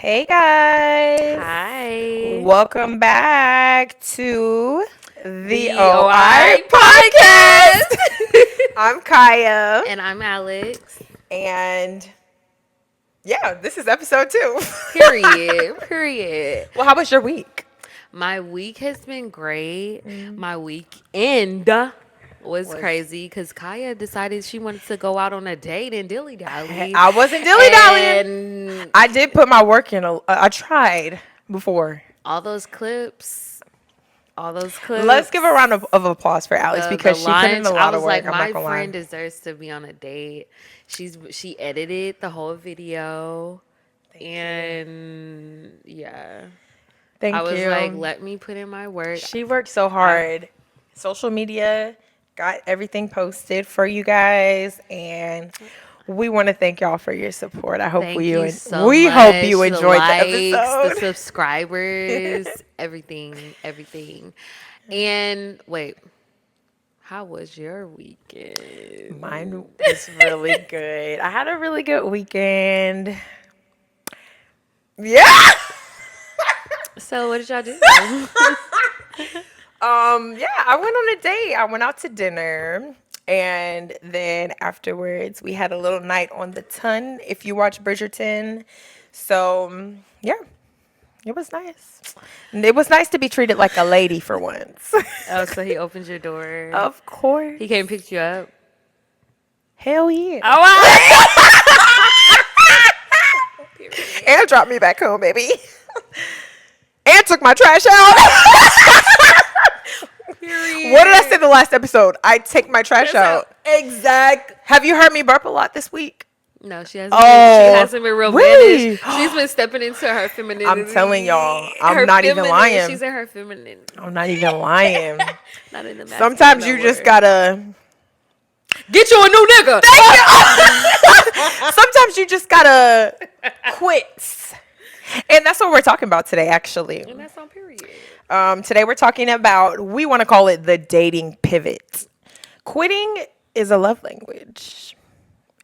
Hey guys, Hi. welcome back to the The Oh Oh Aight Aight podcast. podcast. I'm Khaya, And I'm Alex. and yeah, this is episode 2. Period. Period. Well, how was your week? My week has been great. Mm, My weekend was was crazy because Kaya decided she wanted to go out on a date and dilly dally. I wasn't dilly dallying. And I did put my work in. I tried before. all those clips, all those Let's give a round clips. of applause for Alex The because she put in lunch, a I lot of was like, work. I'm not my gonna lie. friend deserves to be on a date. She edited the whole video, Thank you. and yeah, I Thank was like, you. let me put in my work. She worked so I hard. Social media got everything posted for you guys, and we want to thank y'all for your support. I hope thank you so we hope you much. The enjoyed the likes, the episode. subscribers, everything, everything. And wait, how was your Mine weekend? was really good. I had a really good weekend. Yeah. So what did y'all do? Yeah, I went on a date. I went out to dinner. And then afterwards, we had a little night on the ton. If you watch Bridgerton, so yeah, it was nice. And it was nice to be treated like a lady for once. Oh, so he opened your door. Of course. He came and picked you up. Hell yeah. Oh, wow. Period. And dropped me back home, baby. And took my trash out. What did I say Period. the last episode? I take my trash That's how out. Exact. Have you heard me burp a lot this week? No, she hasn't been. She Oh, hasn't been real mannish. really? She's been stepping into her I'm telling femininity. y'all, I'm Her not even feminine. She's lying. in her feminine. I'm not even lying. Not in the masculine Sometimes no you just more. gotta Get you a new nigga. thank you. Sometimes you just gotta quit. And that's what we're talking about today, actually. And that's on period. Today we're talking about, we want to call it the dating pivot. Quitting is a love language,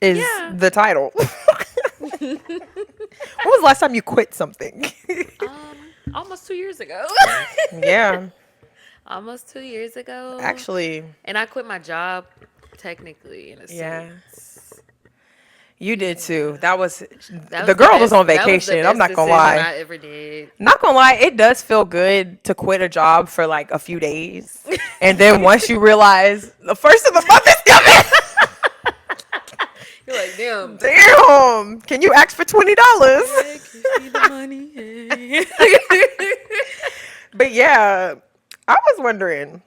is Yeah. the title. When was the last time you quit something? Almost 2 years ago. Yeah, Almost 2 years ago. actually, And I quit my job, technically, in a yeah. sense. You did too. That was That the was the girl was best. on That was the vacation. I'm best not gonna decision lie. I ever did. Not gonna lie, it does feel good to quit a job for like a few days, and then once you realize the first of the month is coming, You're like, damn. damn, can you ask for $20? Hey, can you see the money? Hey. But yeah, I was wondering,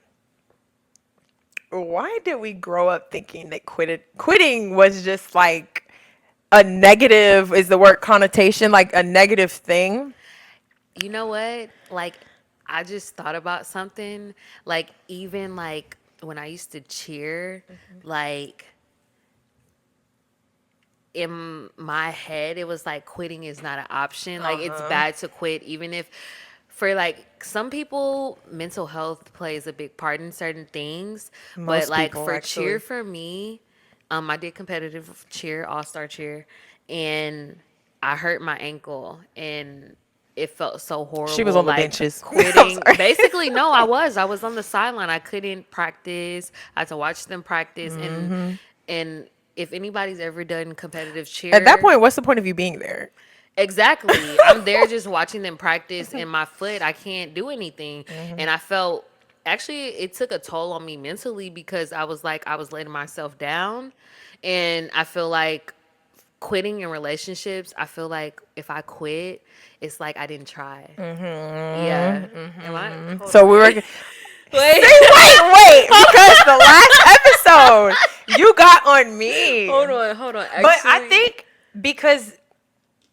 why did we grow up thinking that quitting was just like a negative, is the word connotation, like a negative thing? You know what? Like, I just thought about something. Like, even like when I used to cheer, like in my head, it was like quitting is not an option. Like, it's Uh-huh. bad to quit, even if for like some people, mental health plays a big part in certain things. But Most like people for cheer, actually. for me, I did competitive cheer, all star cheer, and I hurt my ankle, and it felt so She was horrible. on the Like benches. I'm quitting. sorry. Basically, no, I was on the sideline. I couldn't practice. I had to watch them practice, and if anybody's ever done competitive At that cheer, point, what's the point of you being there? exactly. I'm there just watching them practice, and my foot, I can't do anything. And I felt actually it took a toll on me mentally because I was like, I was letting myself down. And I feel like quitting in relationships, I feel like if I quit, it's like I didn't try. Yeah. Am I? Hold So on. we were. Wait. Say, Wait. wait, because the last episode you got on me. Hold on. Hold on. But I Actually, think because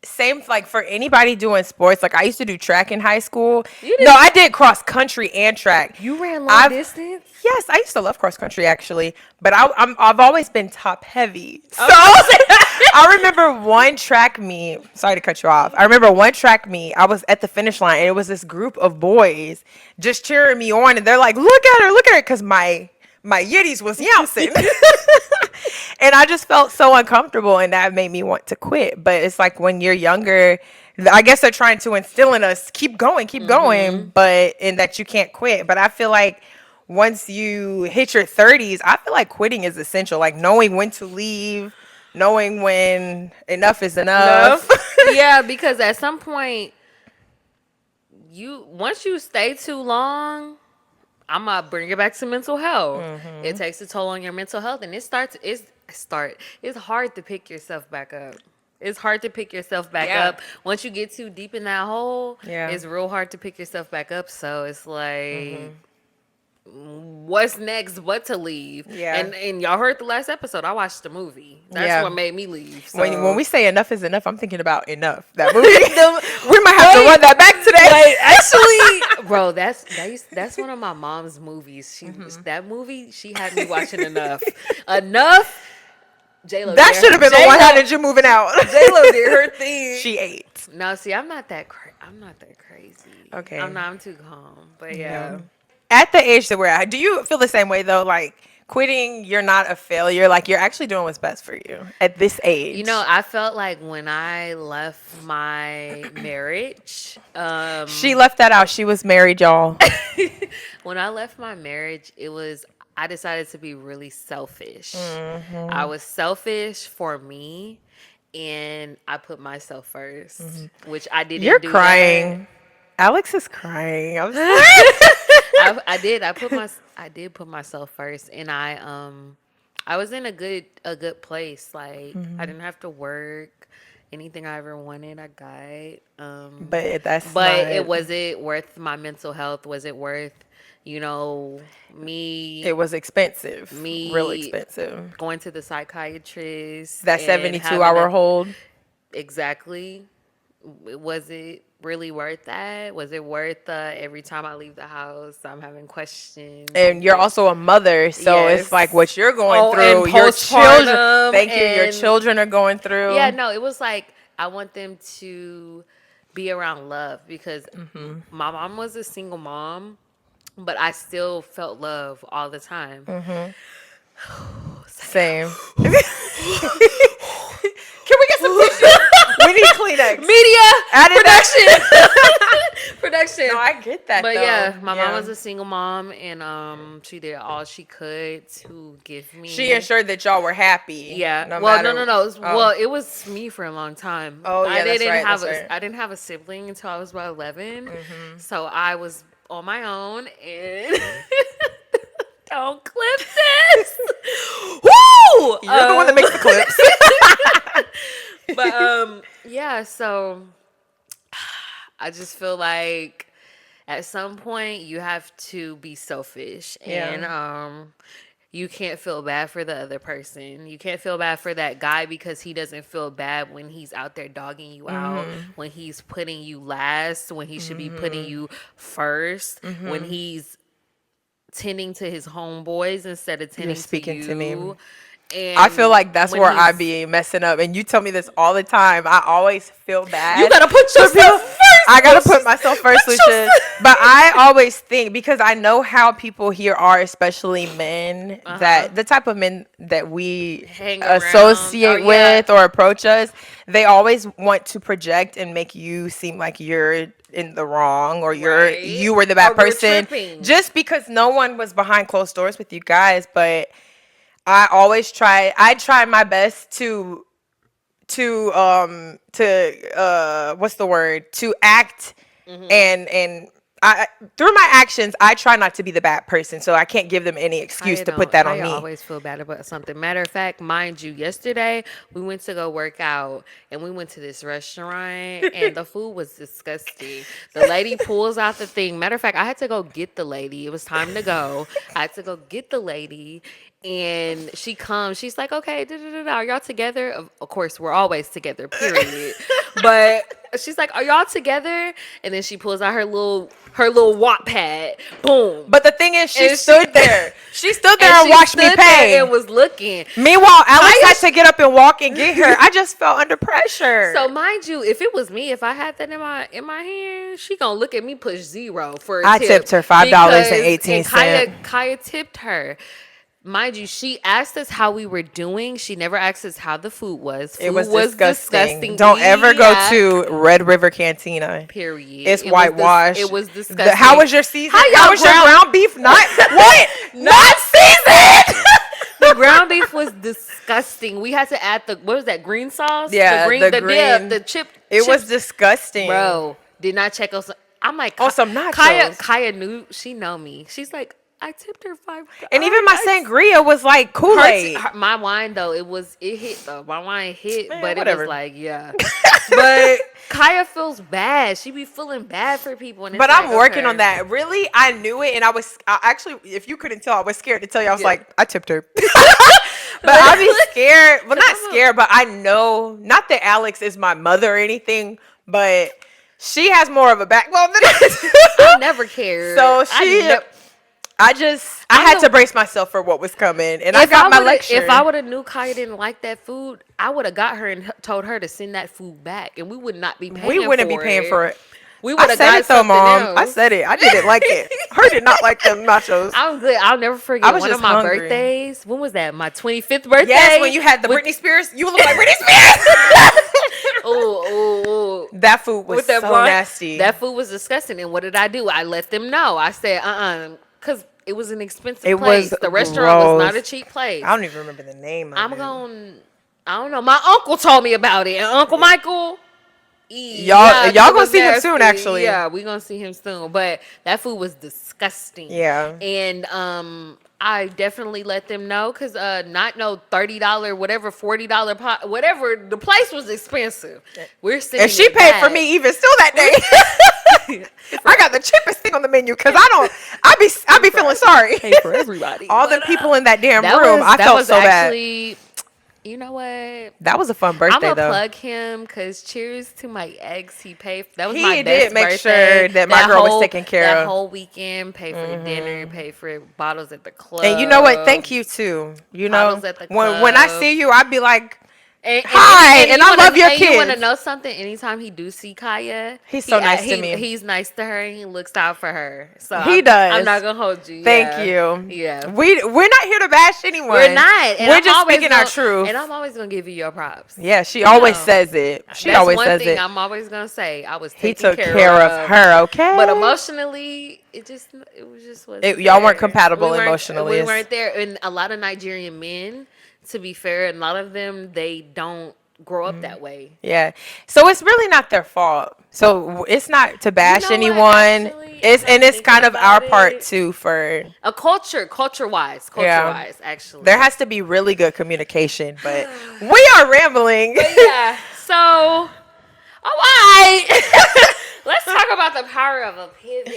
same like for anybody doing sports, like I used to do track in high school. you No, didn't. I did cross country and track. You ran long I've distance? Yes, I used to love cross country actually, but I've always been top heavy. So Oh, I remember one track meet. Sorry to cut you off. I remember one track meet. I was at the finish line, and it was this group of boys just cheering me on, and they're like, look at her," because my yitties was yowsing. And I just felt so uncomfortable, and that made me want to quit. But it's like when you're younger, I guess they're trying to instill in us, keep going, but in that you can't quit. But I feel like once you hit your 30s, I feel like quitting is essential. Like knowing when to leave, knowing when enough is enough. Enough. Yeah, because at some point, you once you stay too long, I'm gonna bring it back to mental health. It takes a toll on your mental health, and it's hard to pick yourself back up. It's hard to pick yourself back Yeah. up. Once you get too deep in that hole, Yeah. it's real hard to pick yourself back up. So it's like, what's next but to leave? Yeah. And y'all heard the last episode. I watched the movie. That's Yeah. what made me leave. When So we say enough is enough, I'm thinking about enough. That movie. The- We might have to run that back Wait, today. actually, bro, that's one of my mom's movies. That movie, she had me watching enough. J Lo, That should have been the one. How did you moving out? J Lo did her thing. She ate. No, see, I'm not that crazy. Okay. I'm too calm. But Yeah. yeah. At the age that we're at, do you feel the same way though? Like quitting, you're not a failure. Like you're actually doing what's best for you at this age. You know, I felt like when I left my marriage, She left that out. She was married, y'all. when I left my marriage, I decided to be really selfish. I was selfish for me, and I put myself 1st, which I didn't You're do crying. Alex is crying. I'm sorry. that. I did. I did put myself first, and I was in a good place. Like I didn't have to work. Anything I ever wanted, I got. But that's But not. it wasn't worth my mental health. Was it worth, It was expensive. Real me expensive. going to the psychiatrist That and 72 having hour a hold. exactly? Was it really worth that? Was it worth every time I leave the house, I'm having questions? And you're also a mother, so it's like what Yes. you're going Oh, through. and Your children. postpartum Thank you. Your and children are going through. yeah, no, it was like I want them to be around love because my mom was a single mom, but I still felt love all the time. Same. Can we get some tissue? We need Kleenex. Media Added production, production. No, I get that. But though. yeah, my mom was a single mom, and she did all she could to give me. She ensured that y'all were happy. Yeah. No Well, matter, no. Oh. Well, it was me for a long time. Oh, yeah, I that's didn't right, have that's right. I didn't have a sibling until I was about 11. So I was on my own, and don't clip this. Woo! You're the one that makes the clips. But yeah. So I just feel like at some point you have to be selfish, Yeah. and you can't feel bad for the other person. You can't feel bad for that guy because he doesn't feel bad when he's out there dogging you out, when he's putting you last, when he should be putting you first, when he's tending to his homeboys instead of tending speaking to to me. you. And I feel like that's when where I he's- be messing up. And you tell me this all the time. I always feel bad. You gotta put yourself first. I gotta put myself first, Put Lucius. yourself- But I always think, because I know how people here are, especially men, that the type of men that we Hang around. associate Oh, yeah. with or approach us, they always want to project and make you seem like you're in the wrong, or Right. you were the bad Or we're person, tripping. just because no one was behind closed doors with you guys. But I try my best to what's the word, to act, and I, through my actions, I try not to be the bad person, so I can't give them any excuse to put that on I me. always feel bad about something. Matter of fact, mind you, yesterday we went to go work out, and we went to this restaurant, and the food was disgusting. The lady pulls out the thing. Matter of fact, I had to go get the lady. It was time to go. I had to go get the lady. And she comes, she's like, okay, are y'all together? Of course, we're always together, period. But she's like, are y'all together? And then she pulls out her little watt pad. Boom. But the thing is, she And stood there. She stood there and she watched me stood there pay. and was looking. Meanwhile, Alex Khaya had to get up and walk and get her. I just felt under pressure. So mind you, if it was me, if I had that in my hand, she gonna look at me push zero for a I tip. tipped her $5.18. And Khaya tipped her. mind you, she asked us how we were doing. She never asked us how the food was. It Food was was disgusting. disgusting. Don't ever go Yuck. to Red River Cantina. Period. It's whitewash. It was How disgusting. was your How season? How y'all was your ground ground beef? Not what? not Not seasoned. the ground beef was disgusting. We had to add the what was that green sauce? Yeah, the The dip, green. the It was chips. disgusting. Bro, did not check us. I'm like, On some Kaya, nachos. Kaya knew she know me. She's like, I tipped her $5. And even my sangria was like Kool-Aid. My wine though, it hit though. My wine hit, Man, but it was whatever. like, yeah. But Kaya feels bad. She be feeling bad for people, and it's But like, I'm working on okay, that. Really, I knew it, and I actually, if you couldn't tell, I was scared to tell you. I was yeah. like, I tipped her. But I be Literally, scared. Well, 'cause not scared, but I know, not that Alex is my mother or anything, but she has more of a backbone than I I. never cared. So I she, never. I I'm had to the brace myself for what was coming, and I got my if I lecture. would have knew Kaya didn't like that food, I would have got her and told her to send that food back, and we would not be We paying wouldn't be for paying it. for it. We I would have said got it though, something Mom. I else. said it. I didn't like it. Her did not like them nachos. I'm good. I'll never I forget was one of just my hungry. birthdays. When was that? My 25th Yes, when birthday. you had the With Britney Spears, you look like Britney Spears. oh, That food was with that so blonde, nasty. that food was disgusting. And what did I do? I let them know. I said, because it was an expensive It was place. The restaurant was not a gross. cheap I place. don't even remember the name of I'm it. going. I don't know. My uncle told me about it, and Uncle Michael. Y'all, Yuck, y'all it gonna was see him soon, nasty. actually. Yeah, we gonna see him soon. But that food was disgusting. Yeah. And I definitely let them know because not no $30, whatever, $40 pot, whatever. The place was expensive. We're And sending she it paid for back. me even still that day. For, I got the cheapest thing on the menu because I be feeling sorry. pay for everybody. All But them people in that damn room, I that felt was so bad. actually, you know what? That was a fun I'm birthday gonna though. plug him because cheers to my ex. He paid. That was my He did best make birthday. sure that my girl was taken That care of. whole weekend, paid for the dinner, paid for bottles at the And you know what? club, Thank you too. You know, bottles at the when I club. see you, I'd be like, And "Hi," and I love your you wanna kids. know something? Anytime he do see Kaya, He's so nice to me. he's nice to her and he looks out for her. So He I'm not does. gonna hold you. Thank Yeah, you. yeah. We're not here to bash We're anyone. not, We're just speaking our and truth. I'm always gonna give you your props. Yeah, she You always know, says it. She that's always one says thing it. I'm always gonna say. I was He taken took care care of of, her, but okay? emotionally, it just wasn't Y'all weren't there. compatible emotionally. We weren't there, and a lot of Nigerian men, to be fair, and a lot of them they don't grow up that way. Yeah. So it's really not their fault. So it's not to You bash know what? anyone. Actually, It's as and I'm it's thinking kind of our about part it, too for a culture yeah. wise, actually. There has to be really good communication, but we are rambling. But yeah, so all right. Let's talk about the power of a pivot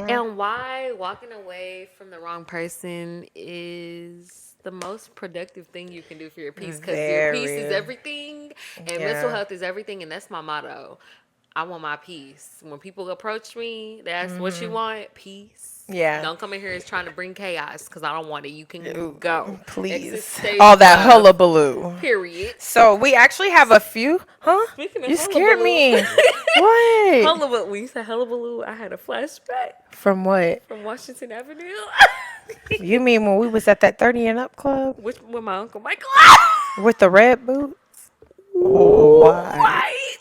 and why walking away from the wrong person is the most productive thing you can do for your peace because your peace is Very. everything and mental Yeah. health is everything. And that's my motto. I want my peace. When people approach me, they ask what you want, peace. Yeah. Don't come in here as trying to bring chaos because I don't want it. You can Ooh, go. Exit please. stage All that left. hullabaloo. Period. So we actually have a few, huh? Speaking of You scared hullabaloo, me. What? hullabaloo. When you said hullabaloo, I had a flashback From what? from Washington Avenue. You mean when we was at that 30 and up club Which with my uncle Michael. with the red boots? Oh, Ooh, why? right.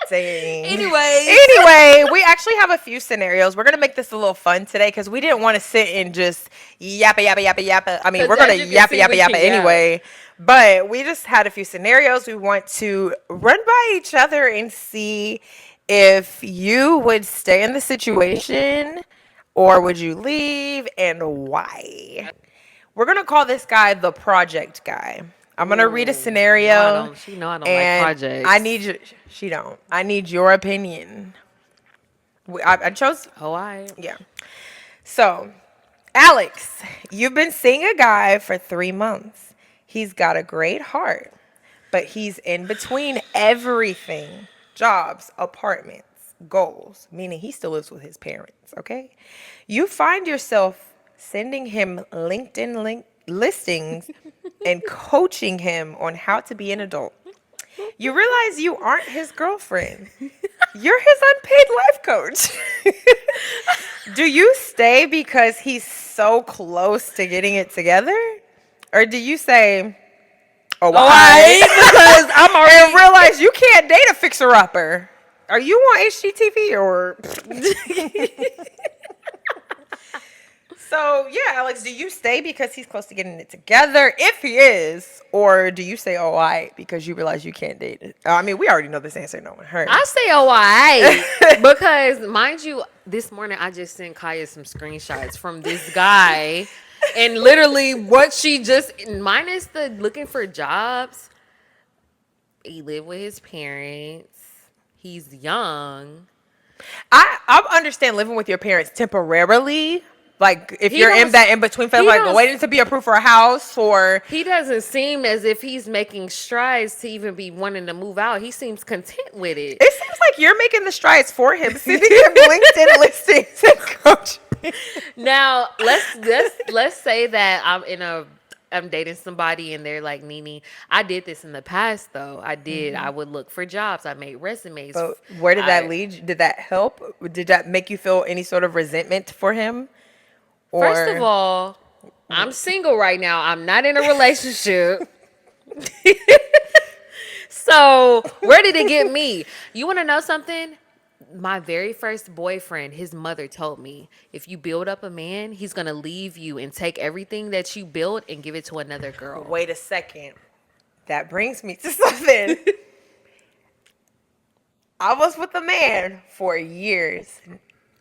Dang. Anyways, Anyway, we actually have a few scenarios. We're gonna make this a little fun today because we didn't want to sit and just yappa yappa yappa yappa. I mean, we're because gonna as you can yappa see, yappa we yappa can yap. anyway. But we just had a few scenarios. We want to run by each other and see if you would stay in the situation or would you leave and why. We're gonna call this guy the project guy. I'm gonna read a Ooh, no, I scenario, don't. She know I don't like and I projects. need you. She don't. I need your opinion. I chose. Oh, I. Yeah. So, Alex, you've been seeing a guy for 3 months. He's got a great heart, but he's in between everything: jobs, apartments, goals, meaning he still lives with his parents, okay? You find yourself sending him LinkedIn listings and coaching him on how to be an adult. You realize you aren't his girlfriend. You're his unpaid life coach. Do you stay because he's so close to getting it together? Or do you say, oh, Oh, I, I because I'm and already. realize you can't date a fixer-upper? Are you on HGTV or? So yeah, Alex, do you stay because he's close to getting it together? If he is, or do you say, "Oh, I," because you realize you can't date it? I mean, we already know this answer. No one I heard. say oh I because mind you, this morning I just sent Khaya some screenshots from this guy, and literally what she just minus the looking for jobs. He live with his parents. He's young. I understand living with your parents temporarily. Like if He you're in don't. that in between phase, He like don't. waiting to be approved for a house, or He doesn't seem as if he's making strides to even be wanting to move out. He seems content with it. it seems like you're making the strides for him, sending him LinkedIn listings and coaching. Now let's say that I'm dating somebody and they're like, Nene, I did this in the past though. I did. I would look for jobs. I made resumes. But where did that I lead you? Did that help? Did that make you feel any sort of resentment for him? First of Or all, I'm single right now. I'm not in a relationship. So where did it get me? You want to know something? My very first boyfriend, his mother told me, if you build up a man, he's gonna leave you and take everything that you built and give it to another girl. wait a second. That brings me to something. I was with a man for years.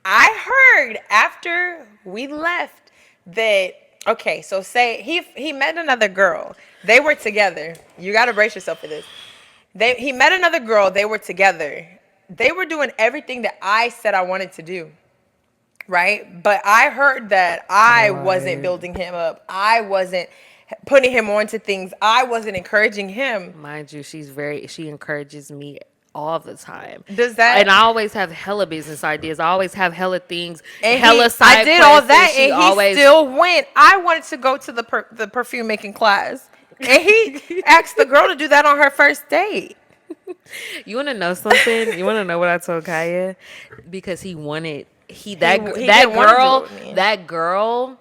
I heard after we left that okay, so say he met another girl. They were together. You got to brace yourself for this. He met another girl, they were together. They were doing everything that I said I wanted to do. Right? But I heard that I wasn't Right. building him up. I wasn't putting him onto things. I wasn't encouraging him. Mind you, she encourages me all the time. Does And that I always have hella business ideas. I always have hella things, and hella I side did all quests, and that she and he always still went. I wanted to go to the perfume making class. And he asked the girl to do that on her first date. You want to know something? You want to know what I told Kaya? Because he wanted He didn't want to do it with me. that girl.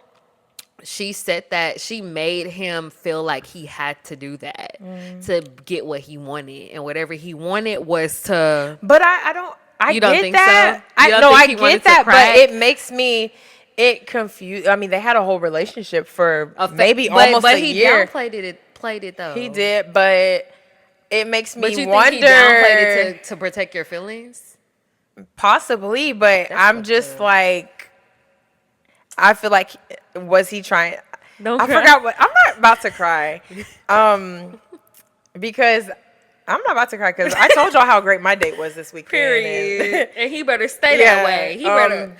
She said that she made him feel like he had to do that to get what he wanted, and whatever he wanted was to. But I don't I You don't get think so? that. You I don't no, think I he wanted get to that, but crack? it makes me it confused. I mean, they had a whole relationship for maybe But almost a he year. downplayed it. Played it He though. did, but it makes me But you think he downplayed it wonder to protect your feelings? possibly, but That's I'm fucked just up. like I feel like was he trying Don't I cry. forgot what I'm not about to cry. Um because I'm not about to cry because I told y'all how great my date was this weekend Period. and And he better stay that yeah, way. He better.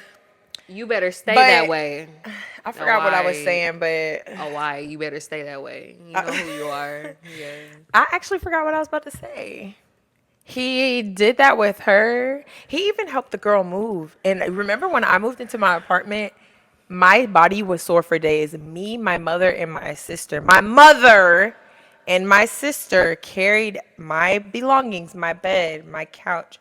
You better stay that but way. I Oh, forgot what I was why? saying, but Oh, why? You better stay that way. You know I, who you are. Yeah. I actually forgot what I was about to say. He did that with her. He even helped the girl move. And remember when I moved into my apartment, my body was sore for days. Me, my mother, and my sister. My mother and my sister carried my belongings, my bed, my couch.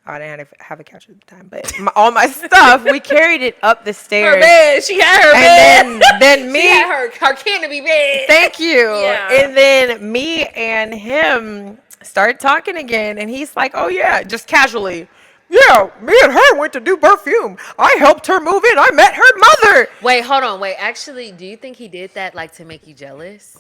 Oh, I didn't have a couch at the time, but all my stuff, we carried it up the Her stairs. bed. She had her And bed. then She me, had her canopy bed. thank you. Yeah. And then me and him started talking again, and he's like, "Oh yeah," just casually. Yeah, me and her went to do perfume. I helped her move in. I met her mother. Wait, hold on. Wait, actually, do you think he did that like to make you jealous?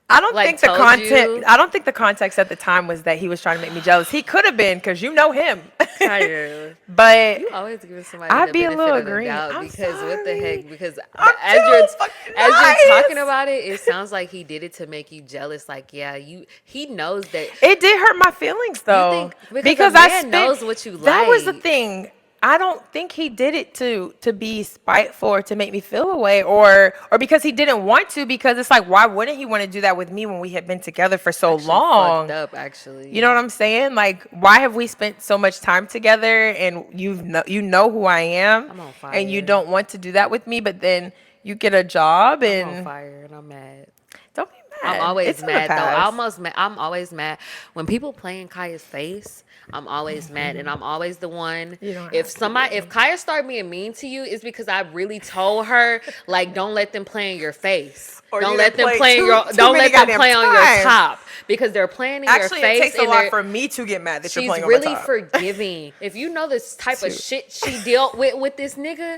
I don't Like think the told content. you? I don't think the context at the time was that he was trying to make me jealous. He could have been, because you know him. Kaya. But You always giving somebody I'd the be a benefit little of the green. doubt I'm because what the sorry. heck? Because I'm as too fucking you're talking nice. about it, it sounds like he did it to make you jealous. Like, yeah, he knows that It did hurt my feelings you though, think because a because I man spent. knows what you That was the like. thing. I don't think he did it to be spiteful or to make me feel away or because he didn't want to. Because it's like, why wouldn't he want to do that with me when we had been together for It's so actually fucked long? up, You know actually. what I'm saying? Like, why have we spent so much time together and you know who I am I'm on and you fire. don't want to do that with me, but then you get a job I'm on and fire and I'm mad. don't be I'm mad. always It's in the mad though. past. I'm always mad when people play in Kaya's face. I'm always mad, and I'm always the one. You don't If have to somebody, if be. Kaya start being mean to you, it's because I really told her like, don't let them play in your face. Or Don't you done let them played play in too your. too Don't many let them goddamn play on your times. top because they're playing in your Actually, it face takes a and lot they're. for me to get mad that you're She's playing on my really top. forgiving. If you know this type of Shoot. shit she dealt with this nigga,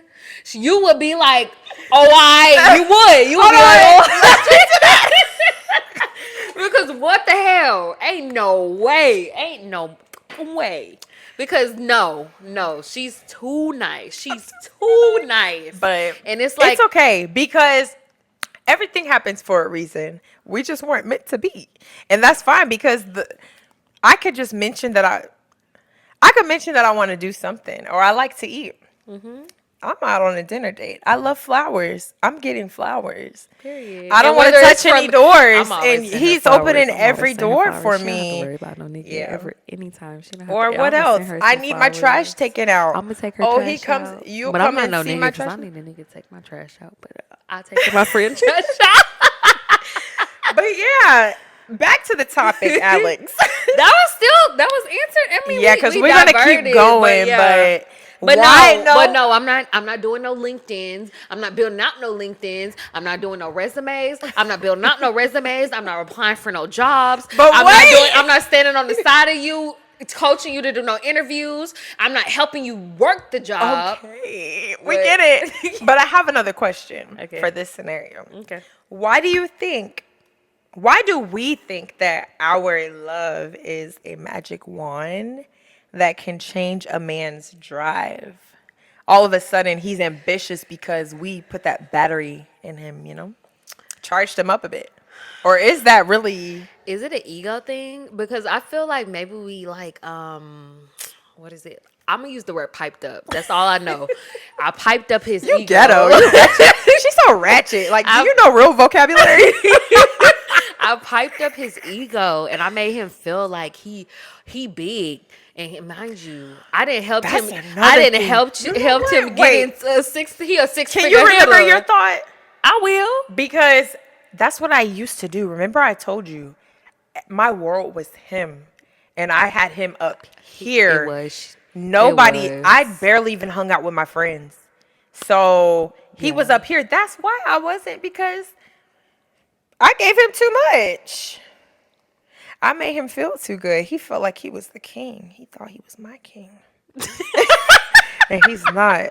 you would be like, oh, I. You would. You would Hold be like, on. Let's oh. get to that. Because what the hell? Ain't no way. Ain't no way. Because no, she's too nice. She's too nice. But And it's it's like, okay because everything happens for a reason. We just weren't meant to be. And that's fine because I could just mention that I could mention that I want to do something or I like to eat. I'm out on a dinner date. I love flowers. I'm getting flowers. period. I don't And want whether to it's touch any from, doors, I'm and always send her he's flowers. opening I'm always every send her door flowers. for She don't have to me. worry about no nigga Yeah. ever anytime. She don't have Or to. what I'm gonna send else? her I some need my trash flowers. taken out. I'm gonna take her Oh, he trash comes. out. You'll But I'm come not and no see my nigga because trash. I need a nigga to take my trash out. But I'll take my friend trash out. But yeah, back to the topic, Alex. That was answered. I mean, Yeah, because we we're gonna keep diverted, but going, yeah. but why But no? no, I'm not doing no LinkedIn's. I'm not building out no LinkedIn's. I'm not doing no resumes. I'm not building out no resumes. I'm not applying for no jobs. But I'm wait. not standing on the side of you coaching you to do no interviews. I'm not helping you work the job. Okay, we But get it. But I have another question okay. for this scenario. Okay. Why do you think? Why do we think that our love is a magic wand that can change a man's drive? All of a sudden, he's ambitious because we put that battery in him, charged him up a bit. Or is that really Is it an ego thing? Because I feel like maybe we like what is it? I'm gonna use the word piped up. That's all I know. I piped up his you ego. ghetto? You ratchet. She's so ratchet. Like, do I you know real vocabulary? I piped up his ego and I made him feel like he big. And mind you, I didn't help That's him. I another didn't thing. help You know helped what? him get Wait, into a six. He a six can figure you remember your hitter. thought? I will. Because that's what I used to do. Remember, I told you my world was him, and I had him up It here. was. It Nobody, I was. barely even hung out with my friends. So he was Yeah. up here. That's why I wasn't, because I gave him too much. I made him feel too good. He felt like he was the king. He thought he was my king. And he's not.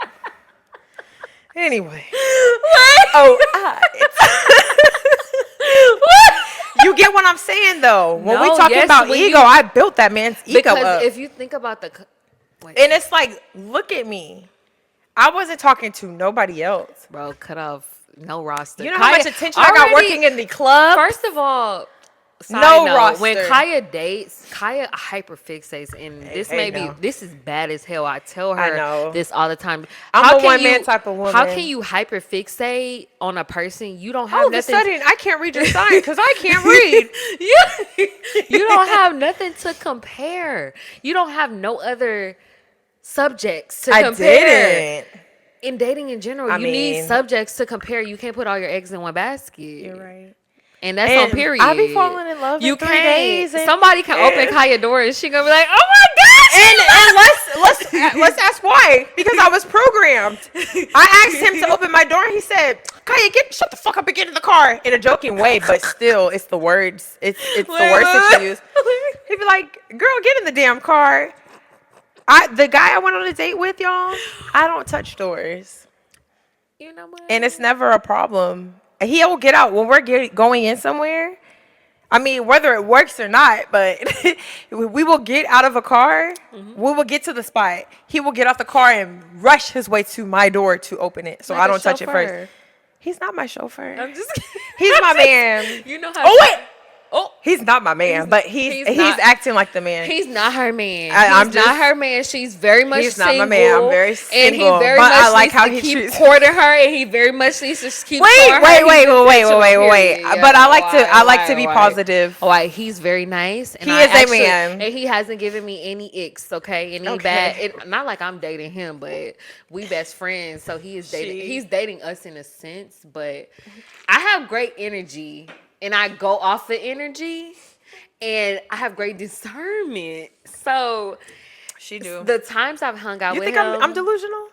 Anyway. What? Oh, you get what I'm saying, though. When we No, talking yes, about when ego, you I built that man's ego because up. if you think about the wait, And it's like, look at me. I wasn't talking to nobody else. bro, cut off no roster. You know how Kaya much attention I got working in the club? First of all, side No note, when roster. Kaya dates, Kaya hyperfixates, and this Hey, may be no. this is bad as hell. I tell I her know. this all the time. I'm a one-man type of How woman. can you hyperfixate on a person you don't have All of a nothing? sudden, I can't read your sign because I can't read. you don't have nothing to compare. You don't have no other subjects to I compare. didn't. In dating in general, I you need mean, subjects to compare. You can't put all your eggs in one basket. you're right. And that's on And period. I be falling in love You in 3 can't. days. Somebody can open Kaya door and she gonna be like, "Oh my gosh!" And let's ask why. Because I was programmed. I asked him to open my door, and he said, "Kaya, shut the fuck up and get in the car," in a joking way, but still, it's the words. It's the words that you use. He'd be like, "Girl, get in the damn car." The guy I went on a date with, y'all, I don't touch doors, You know what? and it's never a problem. He'll get out when we're going in somewhere. I mean, whether it works or not, but we will get out of a car. We will get to the spot. He will get off the car and rush his way to my door to open it, so Like I a don't touch it first. chauffeur. He's not my chauffeur. I'm just kidding. He's my man. You know how? Oh wait, Oh, he's not my man, but he's not- acting like the man. he's not her man. I'm He's not just- her man. She's very much He's single. not my man. I'm very And single, he very but much I like needs how to he keep treats- courting her, and he very much needs to keep Wait. courting her. He's intentional, But period. I like to Yeah, I like to be positive. All right, he's very nice. And He I is a actually, man. and he hasn't given me any icks, okay? Any Okay. bad. Not like I'm dating him, but we best friends. So he is dating. He's dating us in a sense, but I have great energy. and I go off the energy, and I have great discernment. So She do. the times I've hung out You with think I'm him, delusional?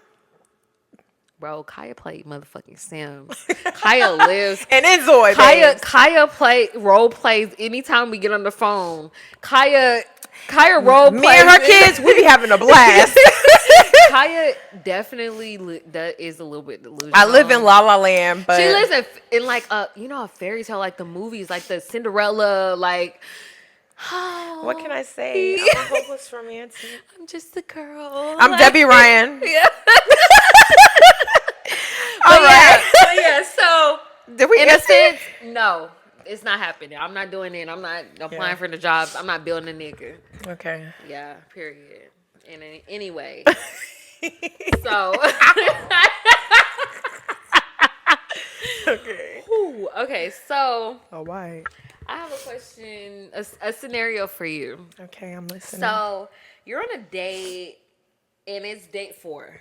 bro, Kaya played motherfucking Sims. Kaya lives. And enjoy, Kaya babes. Kaya play role plays anytime we get on the phone. Kaya role Me and plays. her kids, we be having a blast. Kaya definitely that is a little bit I live in delusional. La La Land, She but lives in like a a fairy tale, like the movies, like the Cinderella, like what can oh, I say? I'm a hopeless romantic. I'm just a girl. I'm Like Debbie Ryan. yeah. All right. But yeah, so Did we in a answer it? sense, no, it's not happening. I'm not doing it. I'm not Yeah. applying for the jobs. I'm not building a nigga. Okay. Yeah, period. And anyway, so Okay. whew, okay, so All right. I have a question, a scenario for you. Okay, I'm listening. So you're on a date, and it's date 4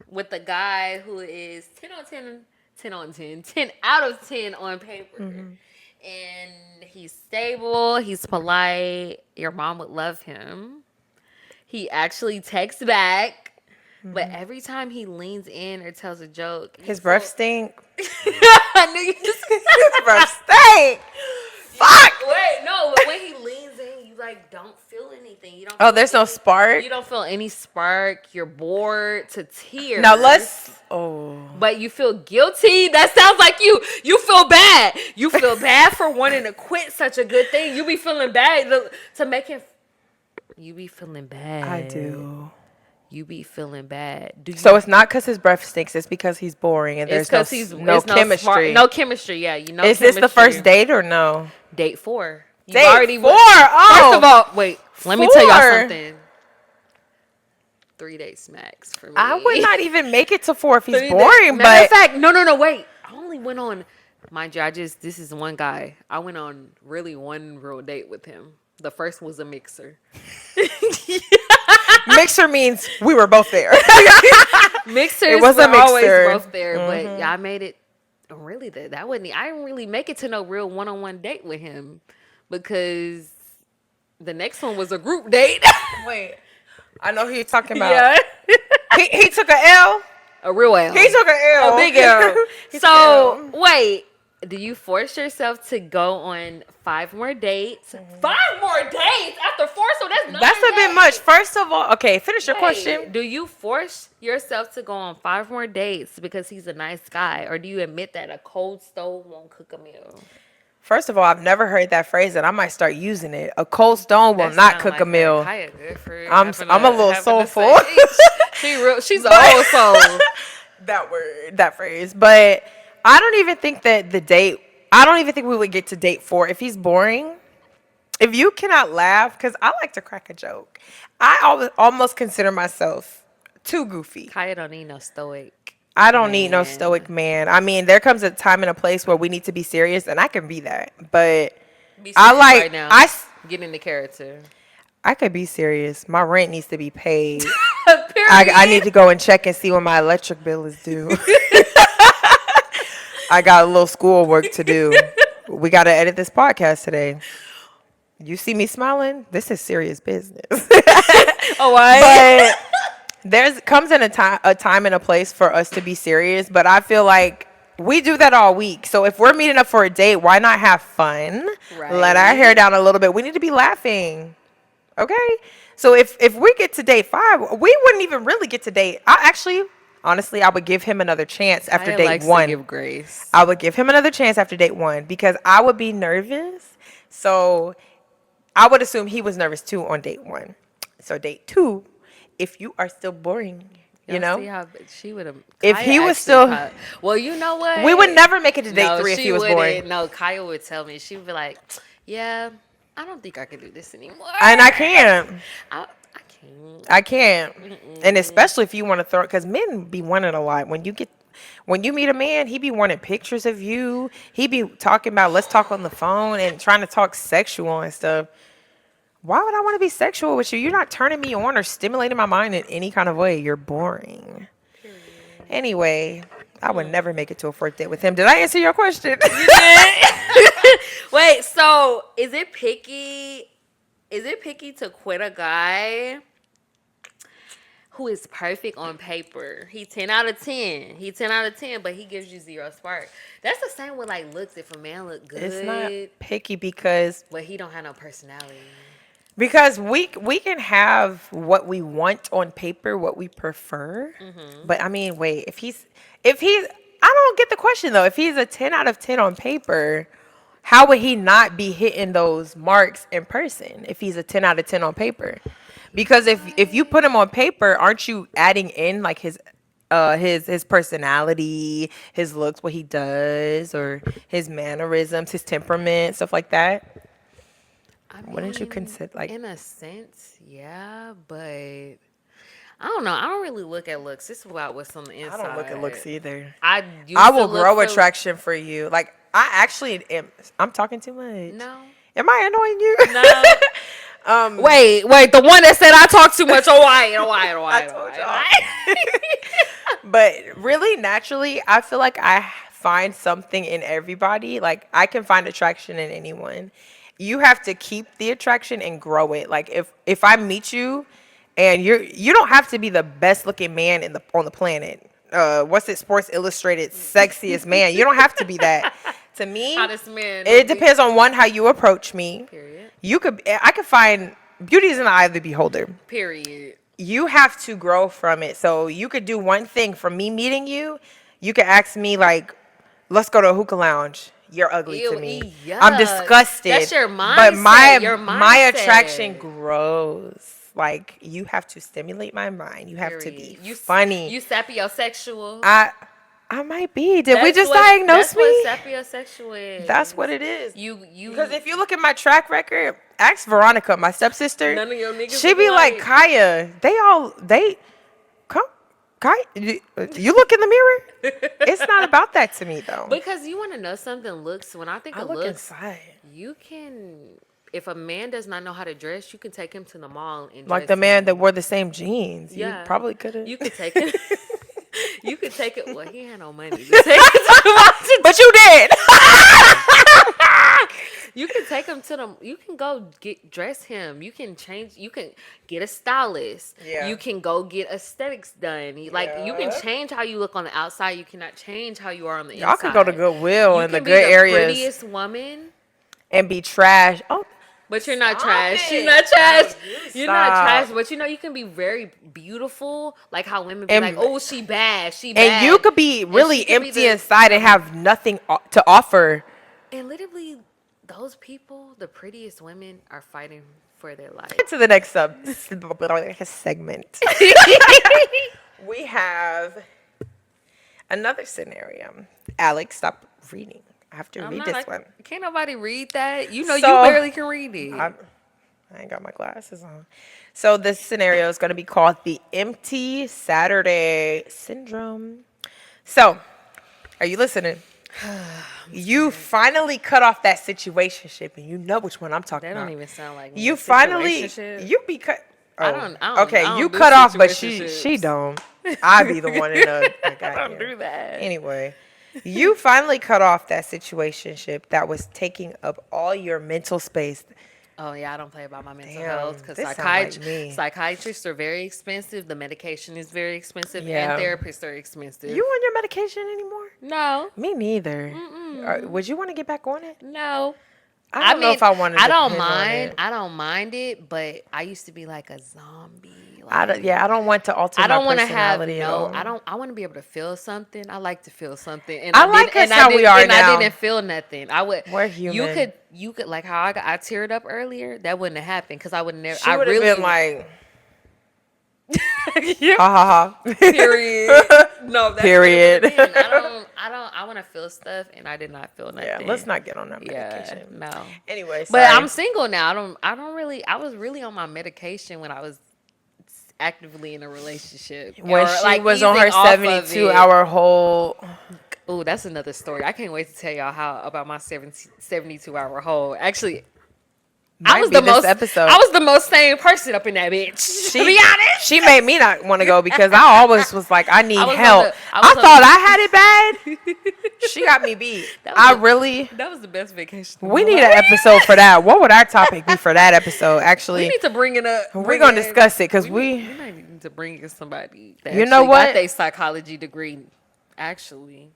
with a guy who is 10 on 10, 10 on 10, 10 out of 10 on paper. And he's stable, he's polite, your mom would love him. He actually texts back, but every time he leans in or tells a joke, you His breath feel. stink. I knew you just. His breath stink. Fuck. Wait, no, but when he leans in, you like don't feel anything. You don't Oh, feel there's no any, spark. you don't feel any spark. You're bored to tears. Now let's. Oh. But you feel guilty. That sounds like you. You feel bad. You feel bad for wanting to quit such a good thing. You be feeling bad to make him. You be feeling I bad. do. You be feeling bad. Do you? So it's not because his breath stinks. It's because he's boring and It's there's no because he's no it's no smart, chemistry. no chemistry. Yeah, you know. Is this the first chemistry. date or no? Date 4. You've Date already 4. First Oh, of all, wait. Let me tell y'all 4. something. 3 dates max for me. I would not even make it to 4 if he's 3 days. boring. Matter of But fact, no, wait. I only went on. Mind you, this is one guy. I went on really one real date with him. The first was a mixer. mixer means we were both there. Mixers It was a were always mixer. both there, but yeah, I made it. Really, that wasn't. I didn't really make it to no real one-on-one date with him because the next one was a group date. Wait, I know who you're talking about. Yeah, He took a L. a real L. He took a L. A big L. He took So a L. wait, do you force yourself to go on 5 more dates? 5 more dates after 4, so that's 9 That's a bit days. much. First of all, okay, finish your Wait, question. do you force yourself to go on 5 more dates because he's a nice guy, or do you admit that a cold stove won't cook a meal? First of all, I've never heard that phrase, and I might start using it. A cold stone will That not sound cook like a her. meal. Kaya good for I'm a little soulful. She's a whole soul. That word, that phrase. But I don't even think that I don't even think we would get to date 4 if he's boring. If you cannot laugh, because I like to crack a joke. I almost consider myself too goofy. Kaya don't need no stoic I don't need no man. stoic man. I mean, there comes a time and a place where we need to be serious, and I can be that. But Be I serious like right now. Get into character. I could be serious. My rent needs to be paid. Period. I need to go and check and see when my electric bill is due. I got a little schoolwork to do. We got to edit this podcast today. You see me smiling? This is serious business. Oh, why? But there's comes in a time and a place for us to be serious. But I feel like we do that all week. So if we're meeting up for a date, why not have fun? Let our hair down a little bit. We need to be laughing. Okay? So if we get to date 5, we wouldn't even really get to date. Honestly, I would give him another chance after Kaya date likes 1. to give grace. I would give him another chance after date 1 because I would be nervous. So I would assume he was nervous too on date 1. So date 2, if you are still boring, you know, See how she would have. if he was still, well, you know what? we would never make it to date No, 3 if she he was wouldn't. boring. No, Kaya would tell me. She would be like, "Yeah, I don't think I can do this anymore." And I can't. I can't. I can't. And especially if you want to throw, because men be wanting a lot. When you meet a man, he be wanting pictures of you. He be talking about, let's talk on the phone and trying to talk sexual and stuff. Why would I want to be sexual with you? You're not turning me on or stimulating my mind in any kind of way. You're boring. Anyway, I would never make it to a 4th date with him. Did I answer your question? Wait, so is it picky? Is it picky to quit a guy who is perfect on paper? He 10 out of 10. He 10 out of 10, but he gives you zero spark. That's the same with like looks. If a man look It's not good, picky because but he don't have no personality. we can have what we want on paper, what we prefer. Mm-hmm. But I mean, wait, if he's I don't get the question though. If he's a 10 out of 10 on paper, how would he not be hitting those marks in person if he's a 10 out of 10 on paper? Because if you put him on paper, aren't you adding in like his personality, his looks, what he does, or his mannerisms, his temperament, stuff like that? I Wouldn't you mean, consider like in a sense, yeah, but I don't know. I don't really look at looks. It's about what's on the I don't look at inside. looks either. I I used to will look grow for attraction for you. Like I actually am. I'm talking too much. no, Am I annoying you? no. um, Wait, the one that said I talk too much. Oh, why? Oh, why? Oh, I why? Oh, told why? Oh, y'all. why? But really, naturally, I feel like I find something in everybody. Like I can find attraction in anyone. You have to keep the attraction and grow it. Like if I meet you, and you don't have to be the best looking man in the on the planet. What's it? Sports Illustrated sexiest man. You don't have to be that. To me, Hottest man. it depends on one how you approach me. Period. I could find beauty is in the eye of the beholder. Period. You have to grow from it. So you could do one thing from me meeting you. You could ask me like, let's go to a hookah lounge. You're ugly to Ew, me. I'm yuck. That's disgusted. your But mindset. Your my attraction mindset. grows. Like you have to stimulate my mind. You have to be Period. funny. You sapiosexual. I I might be. Did we just diagnose That's what me? sapiosexual That's what is. it is. Because You if you look at my track record, ask Veronica, my stepsister. none of your niggas She look be like, alike. Kaya, they come. Kaya, you look in the mirror. It's not about that to me though. Because you want to know something looks. When I think I of look looks, inside. you can. If a man does not know how to dress, you can take him to the mall and Like dress the man that him. wore the same jeans. You Yeah, probably could have. you could take him. You could take it. Well, he had no money to take it to the mall. But you did. You can take him to the. You can go get dress him. You can change. You can get a stylist. Yeah. You can go get aesthetics done. Like you can Yeah. change how you look on the outside. You cannot change how you are on the Y'all could go to inside. Goodwill You in the can be good the areas prettiest woman, and be trash. Oh, but you're not stop trash. You're it. not trash. No, you You're not trash. stop. But you can be very beautiful. Like how women be like, And "Oh, she bad. She and you bad." could be And she really could be empty the inside and have nothing to offer. and literally those people, the prettiest women, are fighting for their life. To the next segment. We have another scenario. Alex, stop reading. I have to I'm read not this like, one. can't nobody read that. You know, you So barely can read it. I, I ain't got my glasses on. So this scenario is going to be called the empty Saturday syndrome. So, are you listening? You finally cut off that situationship, and you know which one I'm talking That don't about. even sound like me. A You finally, situationship. you be cut. I Oh, don't. I don't. okay. I You don't do cut off, but she situationships. don't. I be the one in the like, I don't goddamn. do that. Anyway, you finally cut off that situationship that was taking up all your mental space. Oh yeah, I don't play about my mental health Damn, because this sound like me. psychiatrists are very expensive. The medication is very expensive, and Yeah. therapists are expensive. You on your medication anymore? No, Me neither. mm-mm, Would you want to get back on it? no. I don't know if I want to I don't depend on mind. it. I don't mind it, but I used to be like a zombie. Yeah, I don't want to alter I my don't want to have personality at no. all. I don't. I want to be able to feel something. I like to feel something, and I I did. like us And I how did. we are And I now. didn't feel nothing. I would. We're You human. could. You could like how I teared up earlier. That wouldn't have happened because I would never. She I would have really been like, yeah. ha ha ha. Period. No, that's Period. what it would have been. I don't. I don't. I want to feel stuff, and I did not feel Yeah, nothing. let's not get on that Yeah. medication. No. Anyway, But sorry. I'm single now. I don't really. I was really on my medication when I was actively in a relationship. When Or, she like, was on easing her off of 72 it. hour whole. Oh, that's another story. I can't wait to tell y'all how about my 72-hour hold. Actually, Might be this I episode. was the most sane person up in that bitch. To be honest, She made me not want to go because I always was like, I I need was on help. the I I was on thought the I had it bad. She got me beat. that was I the really. that was the best vacation of We my need an life. episode for that. What would our topic be for that episode? We Actually, need to bring it up. we're Bring gonna in. discuss it because We might need to bring in somebody that you know actually got what? their psychology degree. Actually,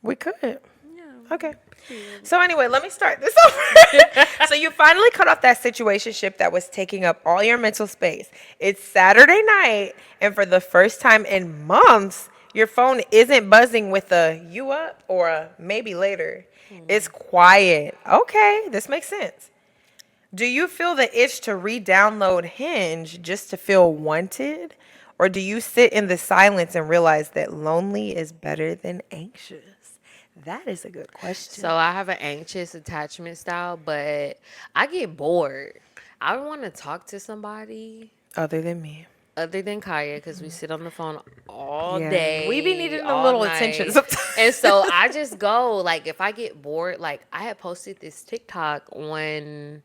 We could. yeah. Okay. Period. So anyway, let me start this over. So you finally cut off that situationship that was taking up all your mental space. It's Saturday night, and for the first time in months, your phone isn't buzzing with a "you up" or a "maybe later." It's quiet. Okay, this makes sense. Do you feel the itch to re-download Hinge just to feel wanted? Or do you sit in the silence and realize that lonely is better than anxious? That is a good So question. I have an anxious attachment style, but I get bored. I want to talk to somebody Other than me. other than Kaya because we sit on the phone all Yeah. We be day, needing a all little attention night. And sometimes. so I just go, like, if I get bored, like, I had posted this TikTok on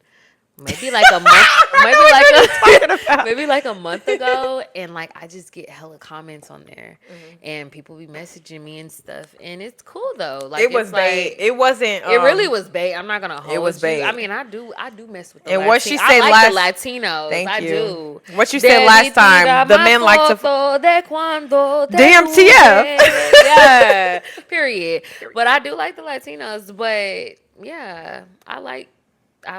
maybe like a month, maybe I like know what you're talking a about. maybe like a month ago, and like I just get hella comments on there, and people be messaging me and stuff, and it's cool though. Like It it's was bait. like It wasn't it really was bait. I'm not gonna it was hold you. I bait. mean, I do mess with the And what she Latin. I said like the last Latinos. thank I you. do. What you said Debí last tirar time, the más men like to foto de cuando te DMTF. tuve. Yeah. Period. But I do like the Latinos. But yeah, I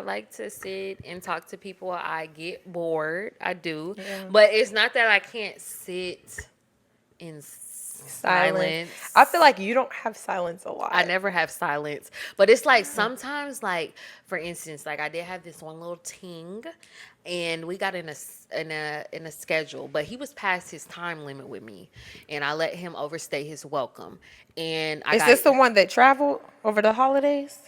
like to sit and talk to people. I get bored. I do. Yeah. But it's not that I can't sit in Silence. I feel silence. like you don't have silence a I lot. never have silence. But it's like sometimes, like, for instance, like I did have this one little ting, and we got in a schedule, but he was past his time limit with me, and I let him overstay his welcome. And I Is got this the one that traveled over the holidays?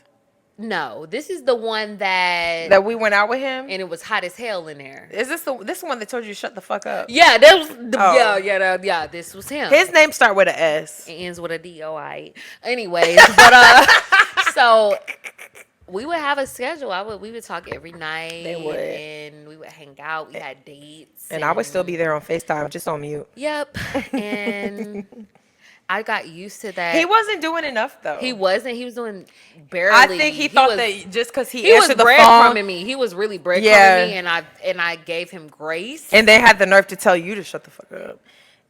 no, this is the one that That we went out with him? and it was hot as hell in there. Is this the one that told you to shut the fuck up? Yeah, that was the yeah, Oh. yeah, yeah. This was him. His name start with a S. It ends with a D. Oh Aight. Anyways, but so we would have a schedule. We would talk every night, They would. and we would hang out. We had dates, And I would still be there on FaceTime, just on mute. yep. And I got used to that. He wasn't doing enough though. He wasn't. He was doing barely. I think he thought was, that just because he he was answered the phone, breadcrumbing me. He was really breadcrumbing Yeah. me, and I gave him grace. and they had the nerve to tell you to shut the fuck up,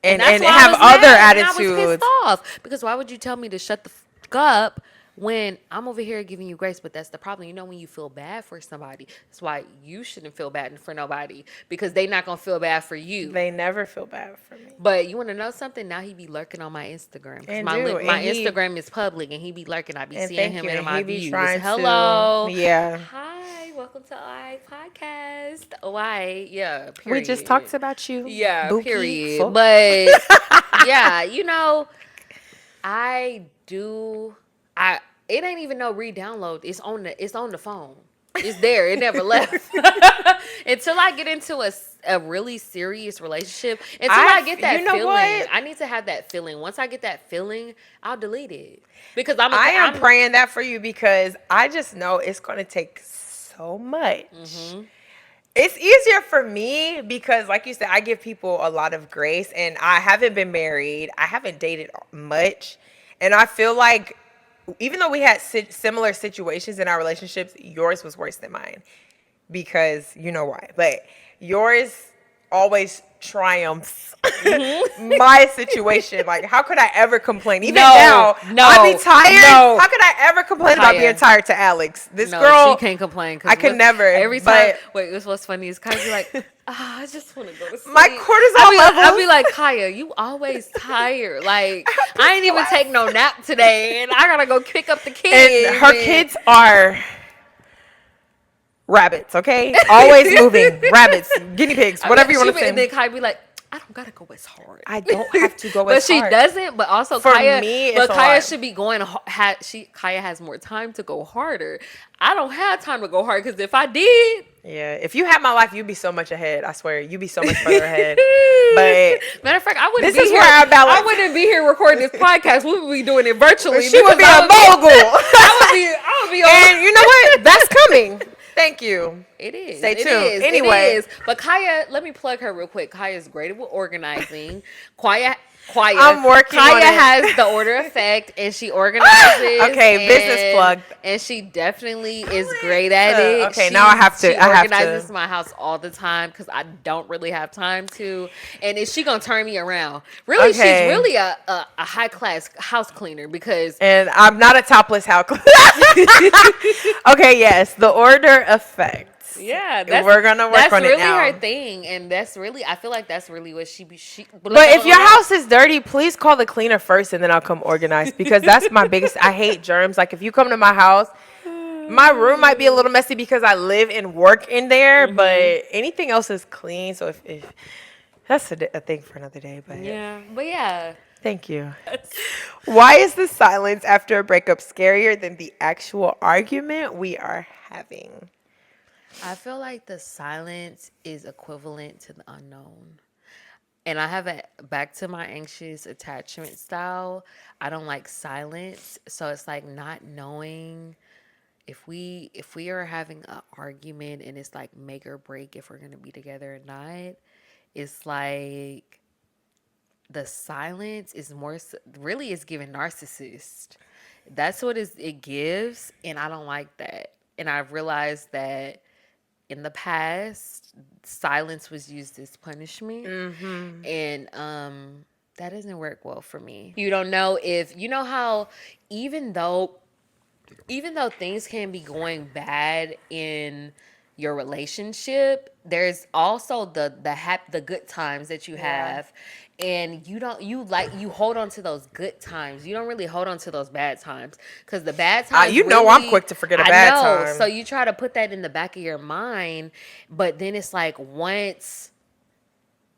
and That's why I have was other mad, and I was attitudes. pissed off because why would you tell me to shut the fuck up when I'm over here giving you grace? But that's the problem. You know, when you feel bad for somebody, that's why you shouldn't feel bad for nobody because they not gonna feel bad for you. They never feel bad for me. But you want to know something? Now he be lurking on my Instagram. 'Cause And my do, my and he- Instagram is public, and he be lurking. I be And seeing thank him you. in And my he be views. trying Hello. to, yeah. Hi. Welcome to Oh Aight podcast. Oh Aight. Yeah. We just Period. talked about you. Yeah. Bookie, Period. fuck. But yeah, I do. I it ain't even no re-download. It's on the phone. It's there. It never left until I get into a really serious relationship. Until I get that you know feeling, what? I need to have that feeling. Once I get that feeling, I'll delete it because I am I'm praying that for you because I just know it's going to take so much. Mm-hmm. It's easier for me because, like you said, I give people a lot of grace, and I haven't been married. I haven't dated much, and I feel like even though we had similar situations in our relationships, yours was worse than mine because you know why. But yours always triumphs my situation. Like, how could I ever complain? Even now, I be tired. How could I ever complain about being tired to Alex? This No, girl, she can't complain. I could never. Every but time, wait, what's funny is Kaya be like, I just want to go to sleep. my cortisol levels. I'll be like, Kaya, you always tired. Like, I ain't even take no nap today, and I gotta go pick up the kids. And her kids are rabbits, okay? Always moving. Rabbits, guinea pigs, whatever you want to say. And then Kaya be like, I don't gotta go as hard. I don't have to go but as she hard. doesn't. But also, For Kaya, me, it's but a Kaya lot. should be going. Kaya has more time to go harder. I don't have time to go hard because if I did, Yeah, if you had my life, you'd be so much ahead. I swear, you'd be so much further ahead. But matter of fact, I wouldn't. this be is here. where our balance. I wouldn't be here recording this podcast. We would be doing it virtually. She would be because a mogul. I would be. I would be. And you know what? That's coming. Thank you. It is. Stay It tuned. is. It Anyway, is. But Khaya, let me plug her real quick. Kaya is great at organizing. Khaya, I'm working on Khaya it. has the order effect, and she organizes, Okay, business plug. and she definitely is great Alex. at it. Okay, now I have She to. I have to. organizes my house all the time because I don't really have time to. And is she gonna turn me around? Really, she's Okay. really a high class house cleaner because And I'm not a topless house. Okay, yes, the order effects. yeah, We're gonna work that's on it really her now. thing, and that's really I feel like that's really what she. But if your house is dirty, please call the cleaner first and then I'll come organize because that's my biggest. I hate germs. Like if you come to my house, my room might be a little messy because I live and work in there, Hmm. but anything else is clean. So if that's a thing for another day, but Yeah, but yeah, thank you. Why is the silence after a breakup scarier than the actual argument we are having? I feel like the silence is equivalent to the unknown. And I have a back to my anxious attachment style. I don't like silence, so it's like not knowing if we are having an argument and it's like make or break if we're gonna be together or not. It's like the silence is really is giving narcissist. That's what it gives, and I don't like that. And I've realized that in the past, silence was used as punishment, and that doesn't work well for me. You don't know if you know how even though even though things can be going bad in your relationship, there's also the good times that you Yeah. have, and you hold on to those good times. You don't really hold on to those bad times because the bad times You know I'm really quick to forget a I bad know. So time. you try to put that in the back of your mind, but then it's like once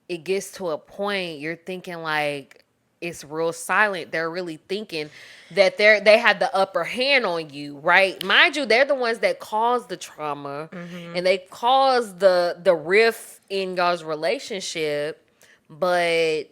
it gets to a point you're thinking like it's real silent. They're really thinking that they have the upper hand on you, right? Mind you, they're the ones that cause the trauma and they cause the rift in y'all's relationship, but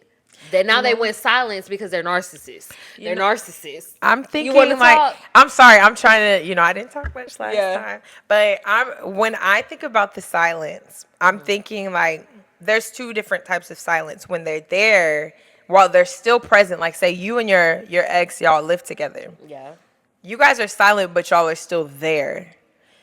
then now You they know, went silence because they're narcissists. you They're know, narcissists. I'm You want to thinking like talk? I'm sorry, I'm trying to, I didn't talk much last Yeah. time, but I'm when I think about the silence, I'm thinking like there's two different types of silence when they're there while they're still present. Like say you and your ex y'all live together. Yeah. You guys are silent but y'all are still there.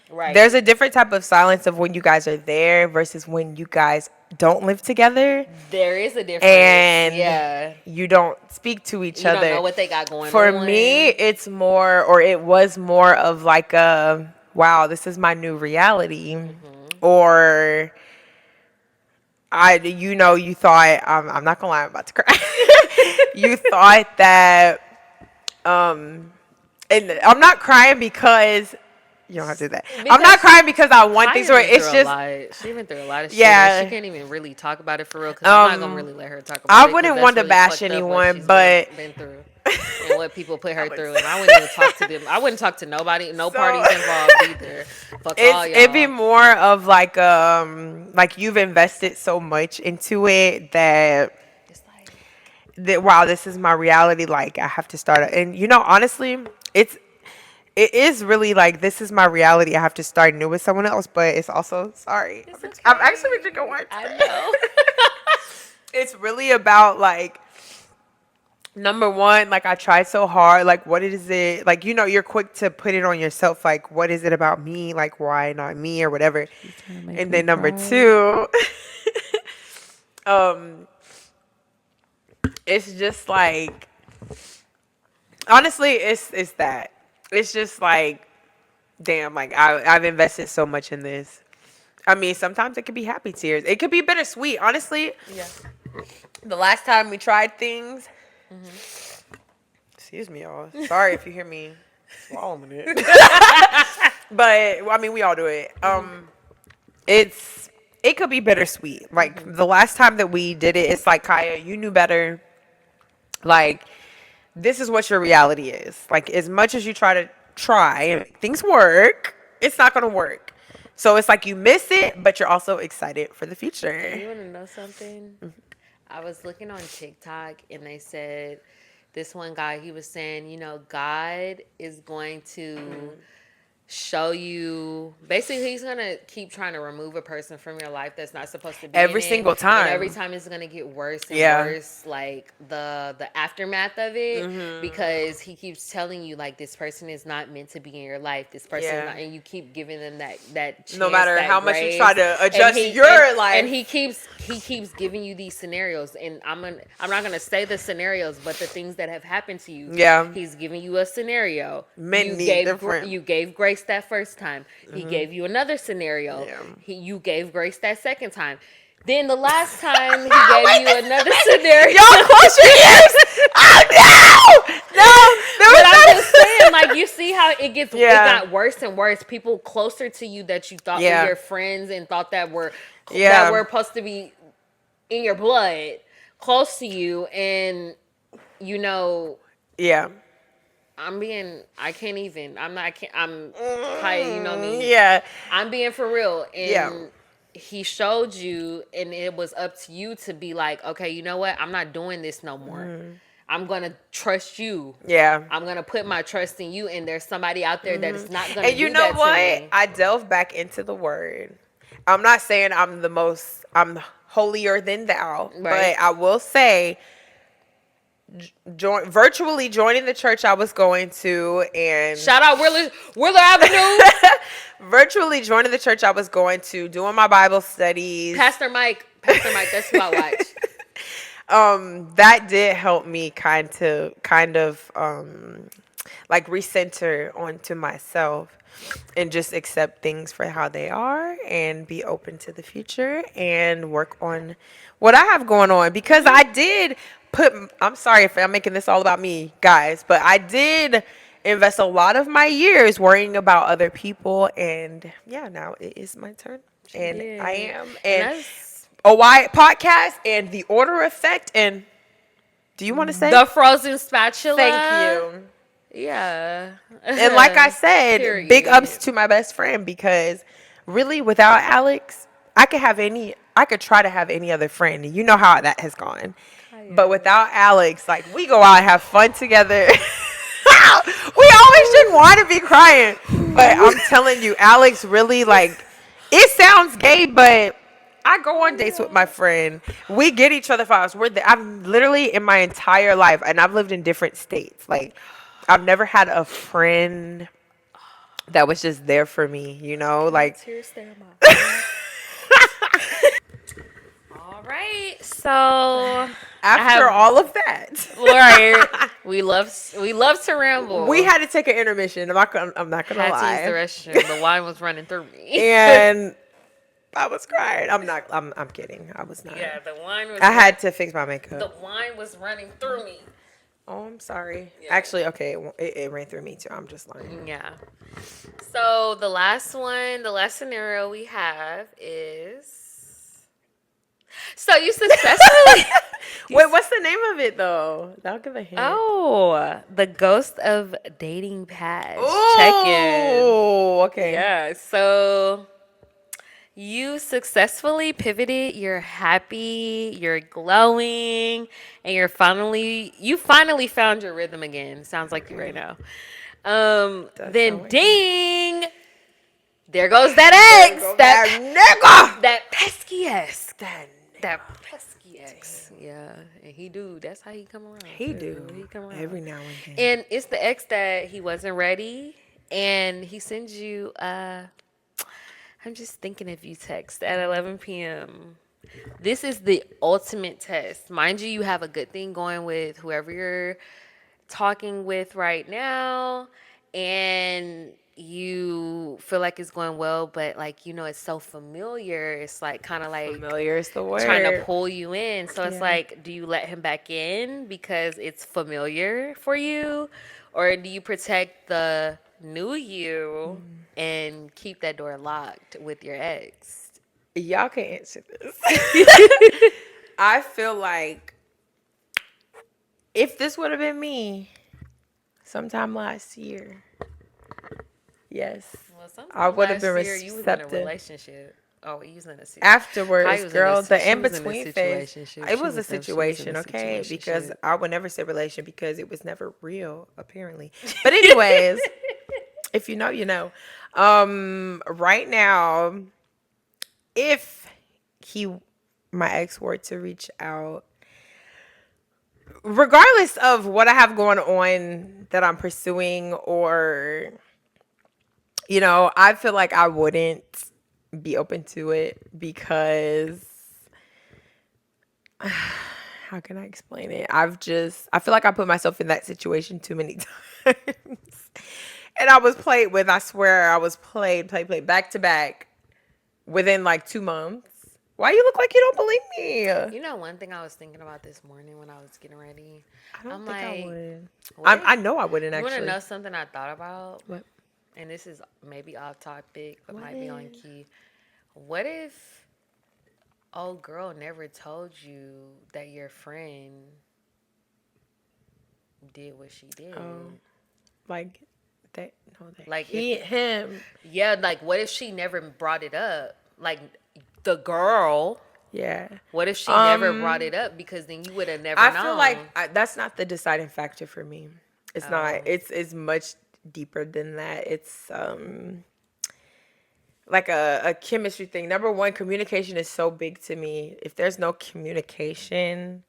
There's Right. a different type of silence of when you guys are there versus when you guys don't live together There is a difference. and Yeah. you don't speak to each You don't know other. what they got going For me, on. it's more, or it was more of like a, wow, this is my new reality. Hmm. Or you thought, I'm not gonna lie, I'm about to cry. You thought that, um, and I'm not crying because you don't have to do that. I'm not Because crying because I want things, Kaya or been through it's a just, lot. She been through a lot of shit, and she yeah. can't even really talk about it for real. Because I'm not gonna Um, really let her talk about I it, because wouldn't that's want to really bash fucked up what anyone, she's but been through, and what people put I her would through. say. And I wouldn't even talk to them. I wouldn't talk to nobody, no So parties involved either. Fuck all it'd be y'all. more of like you've invested so much into it It's like that wow, this is my reality. Like I have to start and honestly, it is really like this is my reality. I have to start new with someone else, but it's also sorry. it's I'm actually been drinking okay. wine I today. know. It's really about like number one, like I tried so hard. Like, what is it? Like, you're quick to put it on yourself. Like, what is it about me? Like, why not me or whatever? She's trying to make And me then number cry. two, um, it's just like honestly, it's that. It's just like, damn, like I've invested so much in this. I mean, sometimes it could be happy tears. It could be bittersweet. Honestly, Yeah. the last time we tried things, Hmm. excuse me, y'all. Sorry if you hear me swallowing it. But well, I mean, we all do it. It could be bittersweet. Like Hmm. the last time that we did it, it's like Kaya, you knew better. Like this is what your reality is. Like as much as you try and make things work, it's not gonna work. So it's like you miss it, but you're also excited for the future. You want to know something? I was looking on TikTok and they said this one guy, he was saying, God is going to show you, basically he's gonna keep trying to remove a person from your life that's not supposed to be in Every it, single and every time. time it's gonna get worse and Yeah. worse, like the aftermath of it, because he keeps telling you like this person is not meant to be in your life, this person is Yeah. not, and you keep giving them that No chance, matter that how much you try grace, to and adjust he your and life. he keeps giving you these scenarios, and I'm not gonna say the scenarios, but the things that have happened to you. Yeah. He's giving you a scenario. Many different. You gave grace that first time. He gave you another scenario. Yeah. You gave grace that second time. Then the last time he gave Wait, you this another is, scenario. y'all close your ears. Oh no! No, there But was I'm just saying, not. like, you see how it Yeah. got worse and worse. People closer to you that you thought were Yeah. your friends and thought that Yeah. were supposed to be in your blood, close to you, and you know, Yeah. I can't even. I'm not. I can't. I'm Kaya. You know me. Yeah. I'm being for real. Yeah. And he showed you, and it was up to you to be like, okay, you know what? I'm not doing this no more. I'm gonna trust you. Yeah. I'm gonna put my trust in you. And there's somebody out there that is not gonna And you do know that to what? me. I delve back into the word. I'm not saying I'm holier than thou, Right. but I will say, virtually joining the church I was going to, and Shout out Willer Avenue. virtually joining the church I was going to, doing my Bible studies. Pastor Mike. Pastor Mike. That's who I watch. That did help me kind of like recenter onto myself and just accept things for how they are and be open to the future and work on what I have going on, because I did put, I'm sorry if I'm making this all about me, guys, but I did invest a lot of my years worrying about other people, and yeah, now it is my turn, She and I did, am. and And that's Oh Aight podcast and the order effect, and do you want to say the frozen thank spatula. you? Yeah. And like I said, big ups Period. to my best friend, because really without Alex, I could try to have any other friend. You know how that has gone. But Kaya. without Alex, like, we go out and have fun together. We always just want to be crying. But I'm telling you, Alex really, like, it sounds gay, but I go on dates with my friend. We get each other flowers. I'm literally in my entire life, and I've lived in different states. Like, I've never had a friend that was just there for me, you know? Girl, Like, tears stare in my eyes. All right. So I after have all of that, Lord, we love to we ramble. had to take an intermission. I'm not gonna Had to use the lie. restroom. The wine was running through me. And I was crying. I'm kidding. I was not. Yeah, the wine was I running. had to fix my The makeup. wine was running through me. Oh, I'm sorry. Yeah. Actually, okay, it ran through me too. I'm just lying. Yeah. So the last one, the last scenario we have is, so you successfully you, Wait, what's the name of it though? That'll give a hint. oh, the ghost of dating past check in. Oh, okay. Yeah. So you successfully pivoted, you're happy, you're glowing, and you finally found your rhythm again. Sounds like you right now. Does sound Then like that. ding, there goes that There ex, go that nigga. that pesky ex. That That pesky ex. Yeah. And he do. That's how he come around. he Too. do He come around. every now and then. And it's the ex that he wasn't ready. And he sends you I'm just thinking of you text at 11 p.m. This is the ultimate test. Mind you, you have a good thing going with whoever you're talking with right now, and you feel like it's going well, but like, it's so familiar. It's like kind of like Familiar is the trying to word. pull you in. So it's Yeah. like, do you let him back in because it's familiar for you? Or do you protect the new you and keep that door locked with your ex? Y'all can answer this. I feel like if this would have been me sometime last year, yes, Well, I sometime would have been last year you was in a receptive. relationship. Oh, you was in a Afterwards, Kai was in a girl, the she in was in a between phase, situationship. it was a She was in a situation, okay? Because situationship. I would never say relation because it was never real, apparently. But anyways, If you know, you know. Right now, if he, my ex, were to reach out, regardless of what I have going on that I'm pursuing, or I feel like I wouldn't be open to it because how can I explain it? I feel like I put myself in that situation too many times. And I was played with. I swear I was played back to back within like 2 months. Why you look like you don't believe me? You know, one thing I was thinking about this morning when I was getting ready, I don't I'm think I like, would. what if I know I wouldn't you want to actually. know something I thought about? What? And this is maybe off topic, but What might be on is? key. What if old girl never told you that your friend did what she Oh, did? like that? No, that Like if him. yeah, like what if she never brought it up? Like the girl, Yeah. what if she never brought Um, it up because then you would have never I feel like known. that's not the deciding factor for me. It's not. Oh, It's much deeper than that. It's like a chemistry thing. Number one, communication is so big to me. If there's no communication,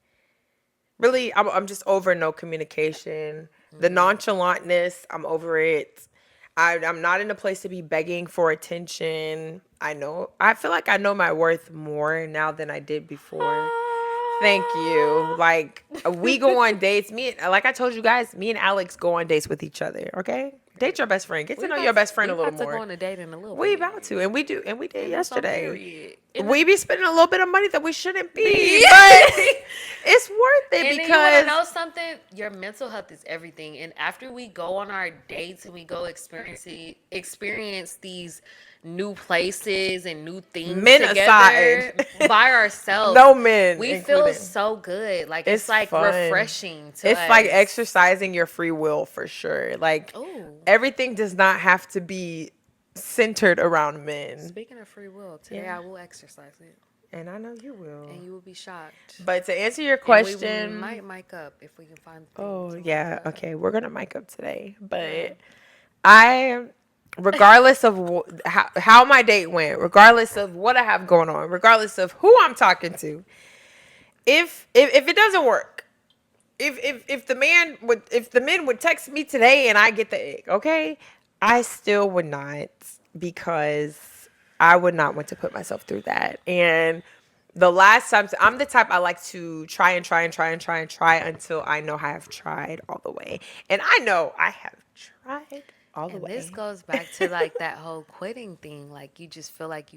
really, I'm just over no communication. The mm-hmm. nonchalantness, I'm over it. I'm not in a place to be begging for attention. I feel like I know my worth more now than I did before. Thank you. Like we go on dates. Like I told you guys, me and Alex go on dates with each other. Okay, date your best friend. Get to know your best friend We a little about to go more. on a date in a little We about to, bit, and we do, and we did and it's on yesterday. period. We be spending a little bit of money that we shouldn't be, The but it's worth it And then you want to because know something? Your mental health is everything. And after we go on our dates and we go experience these new places and new things men aside, together by ourselves, no men we feel included. so good. Like it's It's like fun. refreshing to It's like us. exercising your free will for sure. Like Oh, everything does not have to be centered around men. speaking of free will, today Yeah, I will exercise it, and I know you will. and you will be shocked. But to answer your And we question, might mic up if we can find the thing oh to mic yeah, up. okay, we're gonna mic up today. Yeah. But I, regardless of how my date went, regardless of what I have going on, regardless of who I'm talking to, if it doesn't work, if the men would text me today and I get the egg, okay, I still would not, because I would not want to put myself through that. And the last time, I'm the type, I like to try and try and try and try and try until I know I have tried all the way, and I know I have tried all the And this way. goes back to like that whole quitting thing. Like you just feel like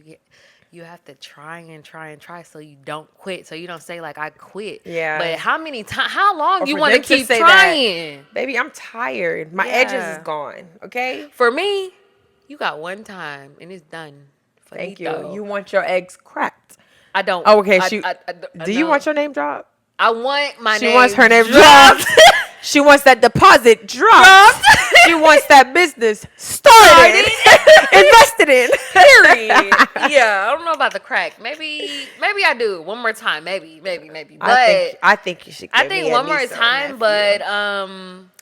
you have to try and try and try so you don't quit. So you don't say like I quit. But Yeah. how many times how long Or you for want to them to keep say that, trying? baby, I'm tired. My edges is Yeah. gone. Okay. For me, you got one time and it's done. Thank you. Finito. You want your eggs cracked. I don't Oh, okay. I Do you know. want your name dropped? I want my She wants name her name dropped. dropped. She wants that deposit dropped. Dropped. She wants that business started, Started. invested in. Period. Yeah, I don't know about the crack. Maybe I do one more time. Maybe. But I think you should I give think me a one more niece or a time. nephew, But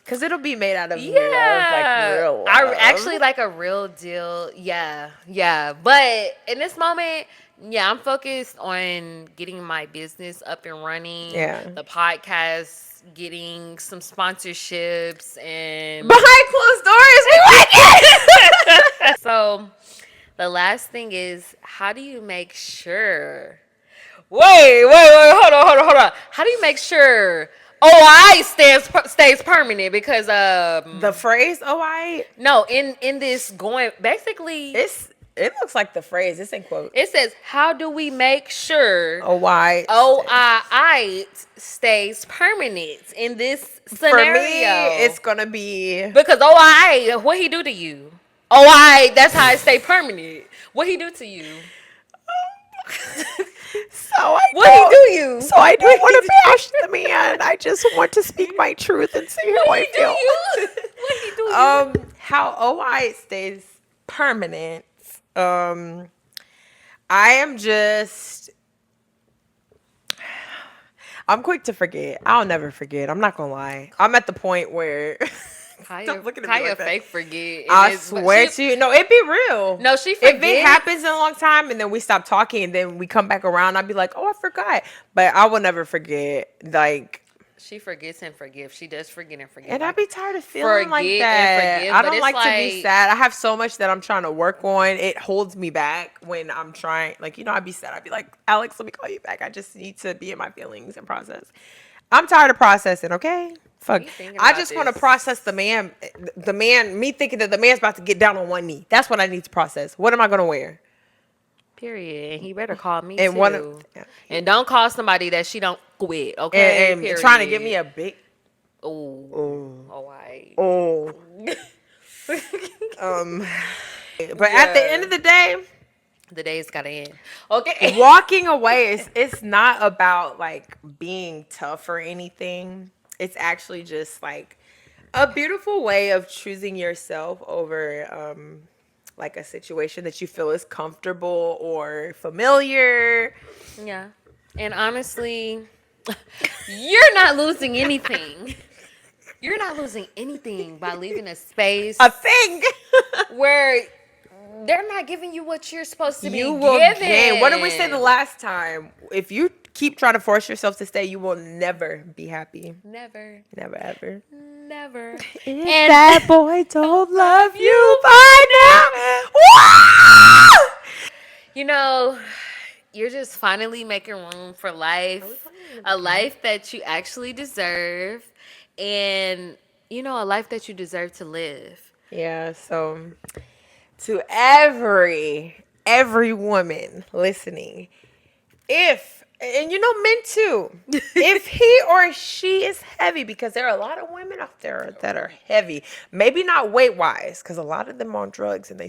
cause it'll be made out of love, like yeah, real I actually love. like a real deal. Yeah. But in this moment, yeah, I'm focused on getting my business up and running, Yeah. the podcast, getting some sponsorships, and Behind closed doors, we working. so the last thing is, how do you make sure? Wait, hold on. How do you make sure OI stays permanent? Because The phrase "oh I," no, in this going basically it looks like the phrase. It's in it quotes. says, how do we make sure "Oh I." OI stays permanent in this For me, scenario? it's gonna be Because OI, what he do to you? OI, that's how it stay permanent. What he do to you? so I What he don't do you? so I don't What he want to do? bash the man. I just want to speak my truth and say What how I he do feel. you? What he do you? How OI stays permanent. Um, I am just I'm quick to forget. I'll never forget. I'm not gonna lie. I'm at the point where Kaya, Stop looking at me Kaya like that. fake forget, and I it's but swear she to you. No, it be real. no she If it happens in forgets. a long time and then we stop talking and then we come back around, I'd be like, oh, I forgot. But I will never forget. Like, She forgets and forgives. She does forget and forgive. and I I'd be tired of feeling like forget and that. forgive, I but don't it's like to be like sad. I have so much that I'm trying to work on. It holds me back when I'm trying. Like, I'd be sad. I'd be like, Alex, let me call you back. I just need to be in my feelings and process. I'm tired of processing, okay? Fuck. me thinking I about just want to this. process me thinking that the man's about to get down on one knee. That's what I need to process. What am I going to wear? Period. And he better call me And one, too. And don't call somebody that she don't quit. Okay. and trying to give me Period. a big, Oh. oh, Oh, I. oh. Um, but at the end Yeah. of the day, The day's gotta end. Okay. walking away is it's not about like being tough or anything. It's actually just like a beautiful way of choosing yourself over like a situation that you feel is comfortable or familiar. Yeah. And honestly, you're not losing anything. You're not losing anything by leaving a A space thing. where they're not giving you what you're supposed to You be will gain. What did we say the given. last time? If you keep trying to force yourself to stay, you will never be happy. Never. Never ever. Never. If And that boy don't love you you by by now, now. wow! You know, you're just finally making room for life, a life that you actually deserve, and a life that you deserve to live. Yeah, so to every woman listening, if and men too, if he or she is heavy, because there are a lot of women out there that are heavy, maybe not weight wise, because a lot of them on drugs and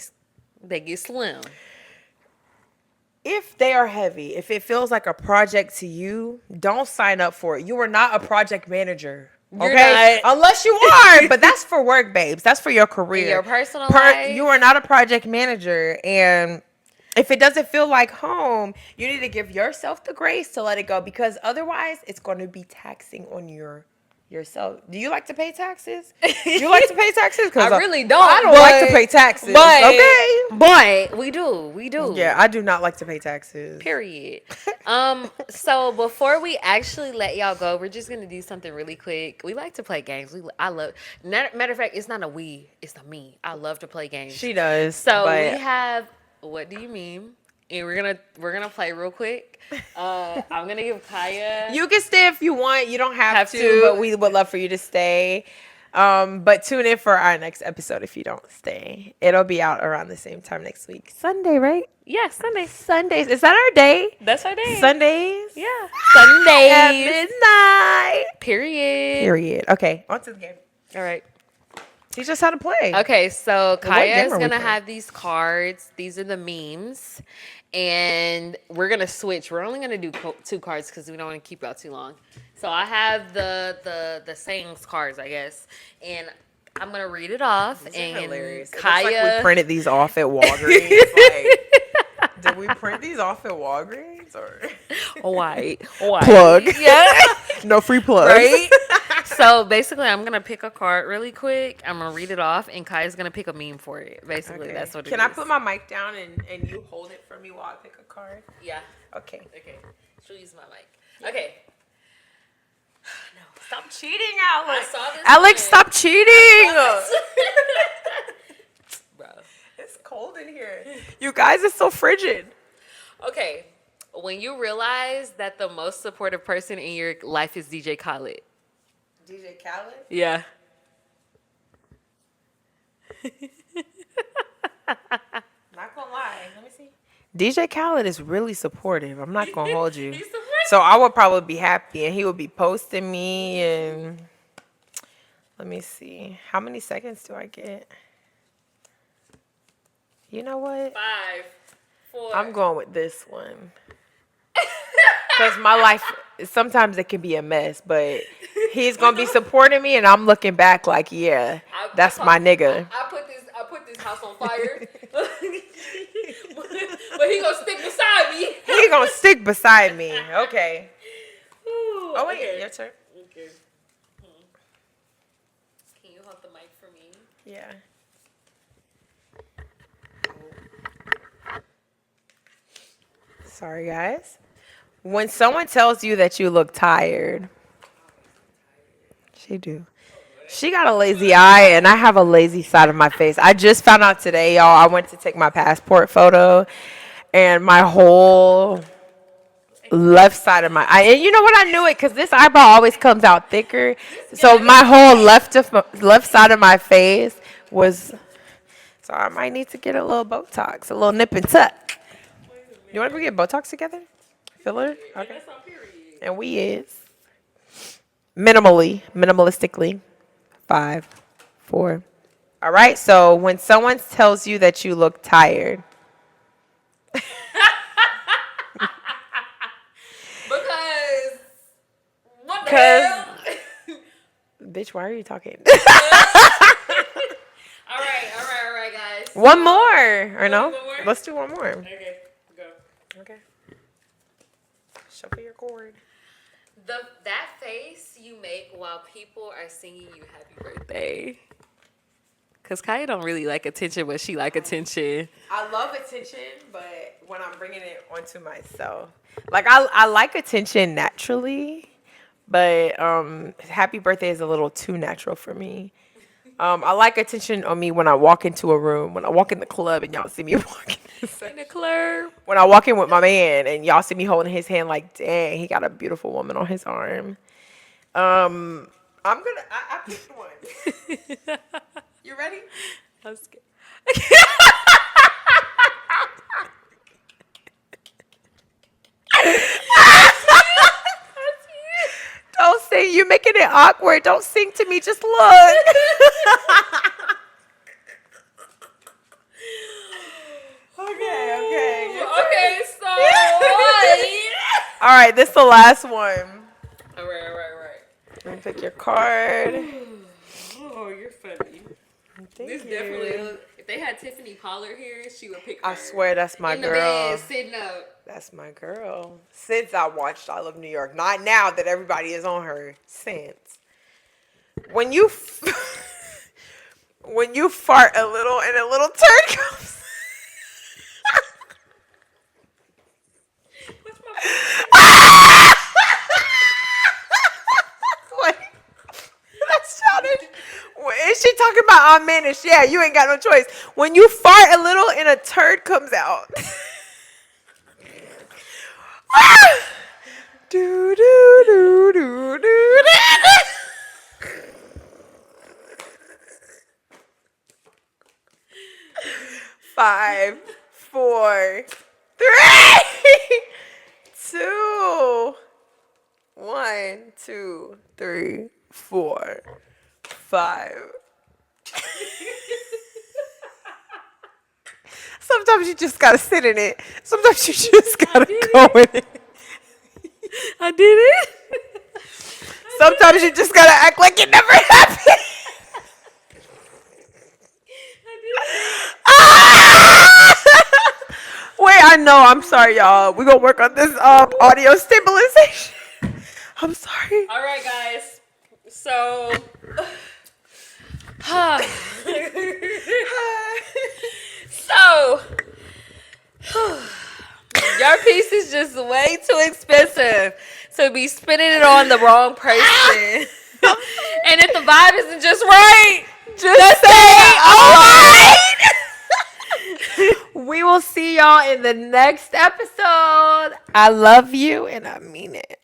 They get slim. if they are heavy, if it feels like a project to you, don't sign up for it. You are not a project manager. You're Okay? not Unless you are, but that's for work, babes. That's for your in career. your personal life. You are not a project manager. And if it doesn't feel like home, you need to give yourself the grace to let it go, because otherwise it's going to be taxing on yourself. Do you like to pay taxes? You like to pay taxes? I Because really I don't, don't like to pay taxes. Okay? but we do, we Yeah, do. I do not like to pay taxes. Period. So before we actually let y'all go, we're just gonna do something really quick. We like to play games. I love. Matter of fact, it's not a we, it's a me. I love to play games. She does, So we but have. What do you mean? And we're gonna play real quick. I'm gonna give Kaya. you can stay if you want. You don't have Have to, to. but we would love for you to stay. But tune in for our next episode if you don't stay. It'll be out around the same time next week. Sunday, right? Yeah, Sunday. Sundays. Is that our day? That's our day. Sundays? Yeah, At Sundays. midnight. Period. Period. Okay, on to the game. All right. Teach us how to play. Okay, so What Kaya game is are we gonna playing? have these cards. These are the memes, and we're gonna switch. We're only gonna do two cards because we don't want to keep y'all too long. So I have the sayings cards, I guess, and I'm gonna read it off. These are And hilarious. It looks Kaya, like we printed these off at Walgreens. Like, did we print these off at Walgreens or white, white, plug? yeah, No free plugs. right. So basically, I'm gonna pick a card really quick. I'm gonna read it off, and Kaya's gonna pick a meme for it. Basically, Okay. that's what it Can is. I put my mic down and you hold it for me while I pick a card? Yeah. Okay. Okay. She'll use my mic. Okay. No. Stop cheating, Alex. I saw this Alex, one. stop cheating. Bro. It's cold in here. You guys, it's so frigid. Okay. When you realize that the most supportive person in your life is DJ Khaled. DJ Khaled? Yeah. Not gonna lie. Let me see. DJ Khaled is really supportive. I'm not gonna hold you. He's supportive. So I would probably be happy, and he would be posting me. And let me see, how many seconds do I get? You know what? 5, 4. I'm going with this one because my life sometimes it can be a mess, but he's gonna be supporting me, and I'm looking back like, yeah, that's my nigga. I put this house on fire. but he gonna stick beside me. He gonna stick beside me. Okay. Ooh, Oh wait, okay. your turn. Okay. Can you hold the mic for me. Yeah. Sorry, guys. When someone tells you that you look tired, she do. She got a lazy eye, and I have a lazy side of my face. I just found out today, y'all. I went to take my passport photo, and my whole left side of my eye. And you know what? I knew it because this eyebrow always comes out thicker. So my whole left side of my face was. So I might need to get a little Botox, a little nip and tuck. You want to go get Botox together? Filler? Okay. And we is minimalistically. 5, 4. All right. So when someone tells you that you look tired, Because what the cause hell? bitch, why are you talking? All right, guys. One more, or no? One more? Let's do one more. Okay, go. Okay. Shuffle your cord. That face you make while people are singing you happy birthday. Cause Khaya don't really like attention, but she like attention. I love attention, but when I'm bringing it onto myself, like I like attention naturally, but happy birthday is a little too natural for me. I like attention on me when I walk into a room, when I walk in the club and y'all see me walking. In the club. When I walk in with my man and y'all see me holding his hand, like, dang, he got a beautiful woman on his arm. I picked one. You ready? I'm scared. Don't sing. You're making it awkward. Don't sing to me. Just look. Okay. Okay, so what? All right, this is the last one. All right. Let me pick your card. Oh, you're funny. Thank This you. definitely. If they had Tiffany Pollard here, she would pick her. I swear that's my in the girl. bed, sitting up. That's my girl. Since I watched I Love New York. Not now that everybody is on her. Since. When you when you fart a little and a little turd comes. What's my Wait. That's childish. Is she talking about I'm managed? Yeah, you ain't got no choice. When you fart a little and a turd comes out. Do do do do do. 5, 4, 3, 2, 1, 2, 3, 4, 5. Sometimes you just gotta sit in it. Sometimes you just gotta go in it. I did it. Sometimes you just gotta act like it never happened. Wait, I know. I'm sorry, y'all. We're gonna work on this audio stabilization. I'm sorry. All right, guys. So. So. Your piece is just way too expensive to be spending it on the wrong person. And if the vibe isn't just right, Just say, all right. We will see y'all in the next episode. I love you and I mean it.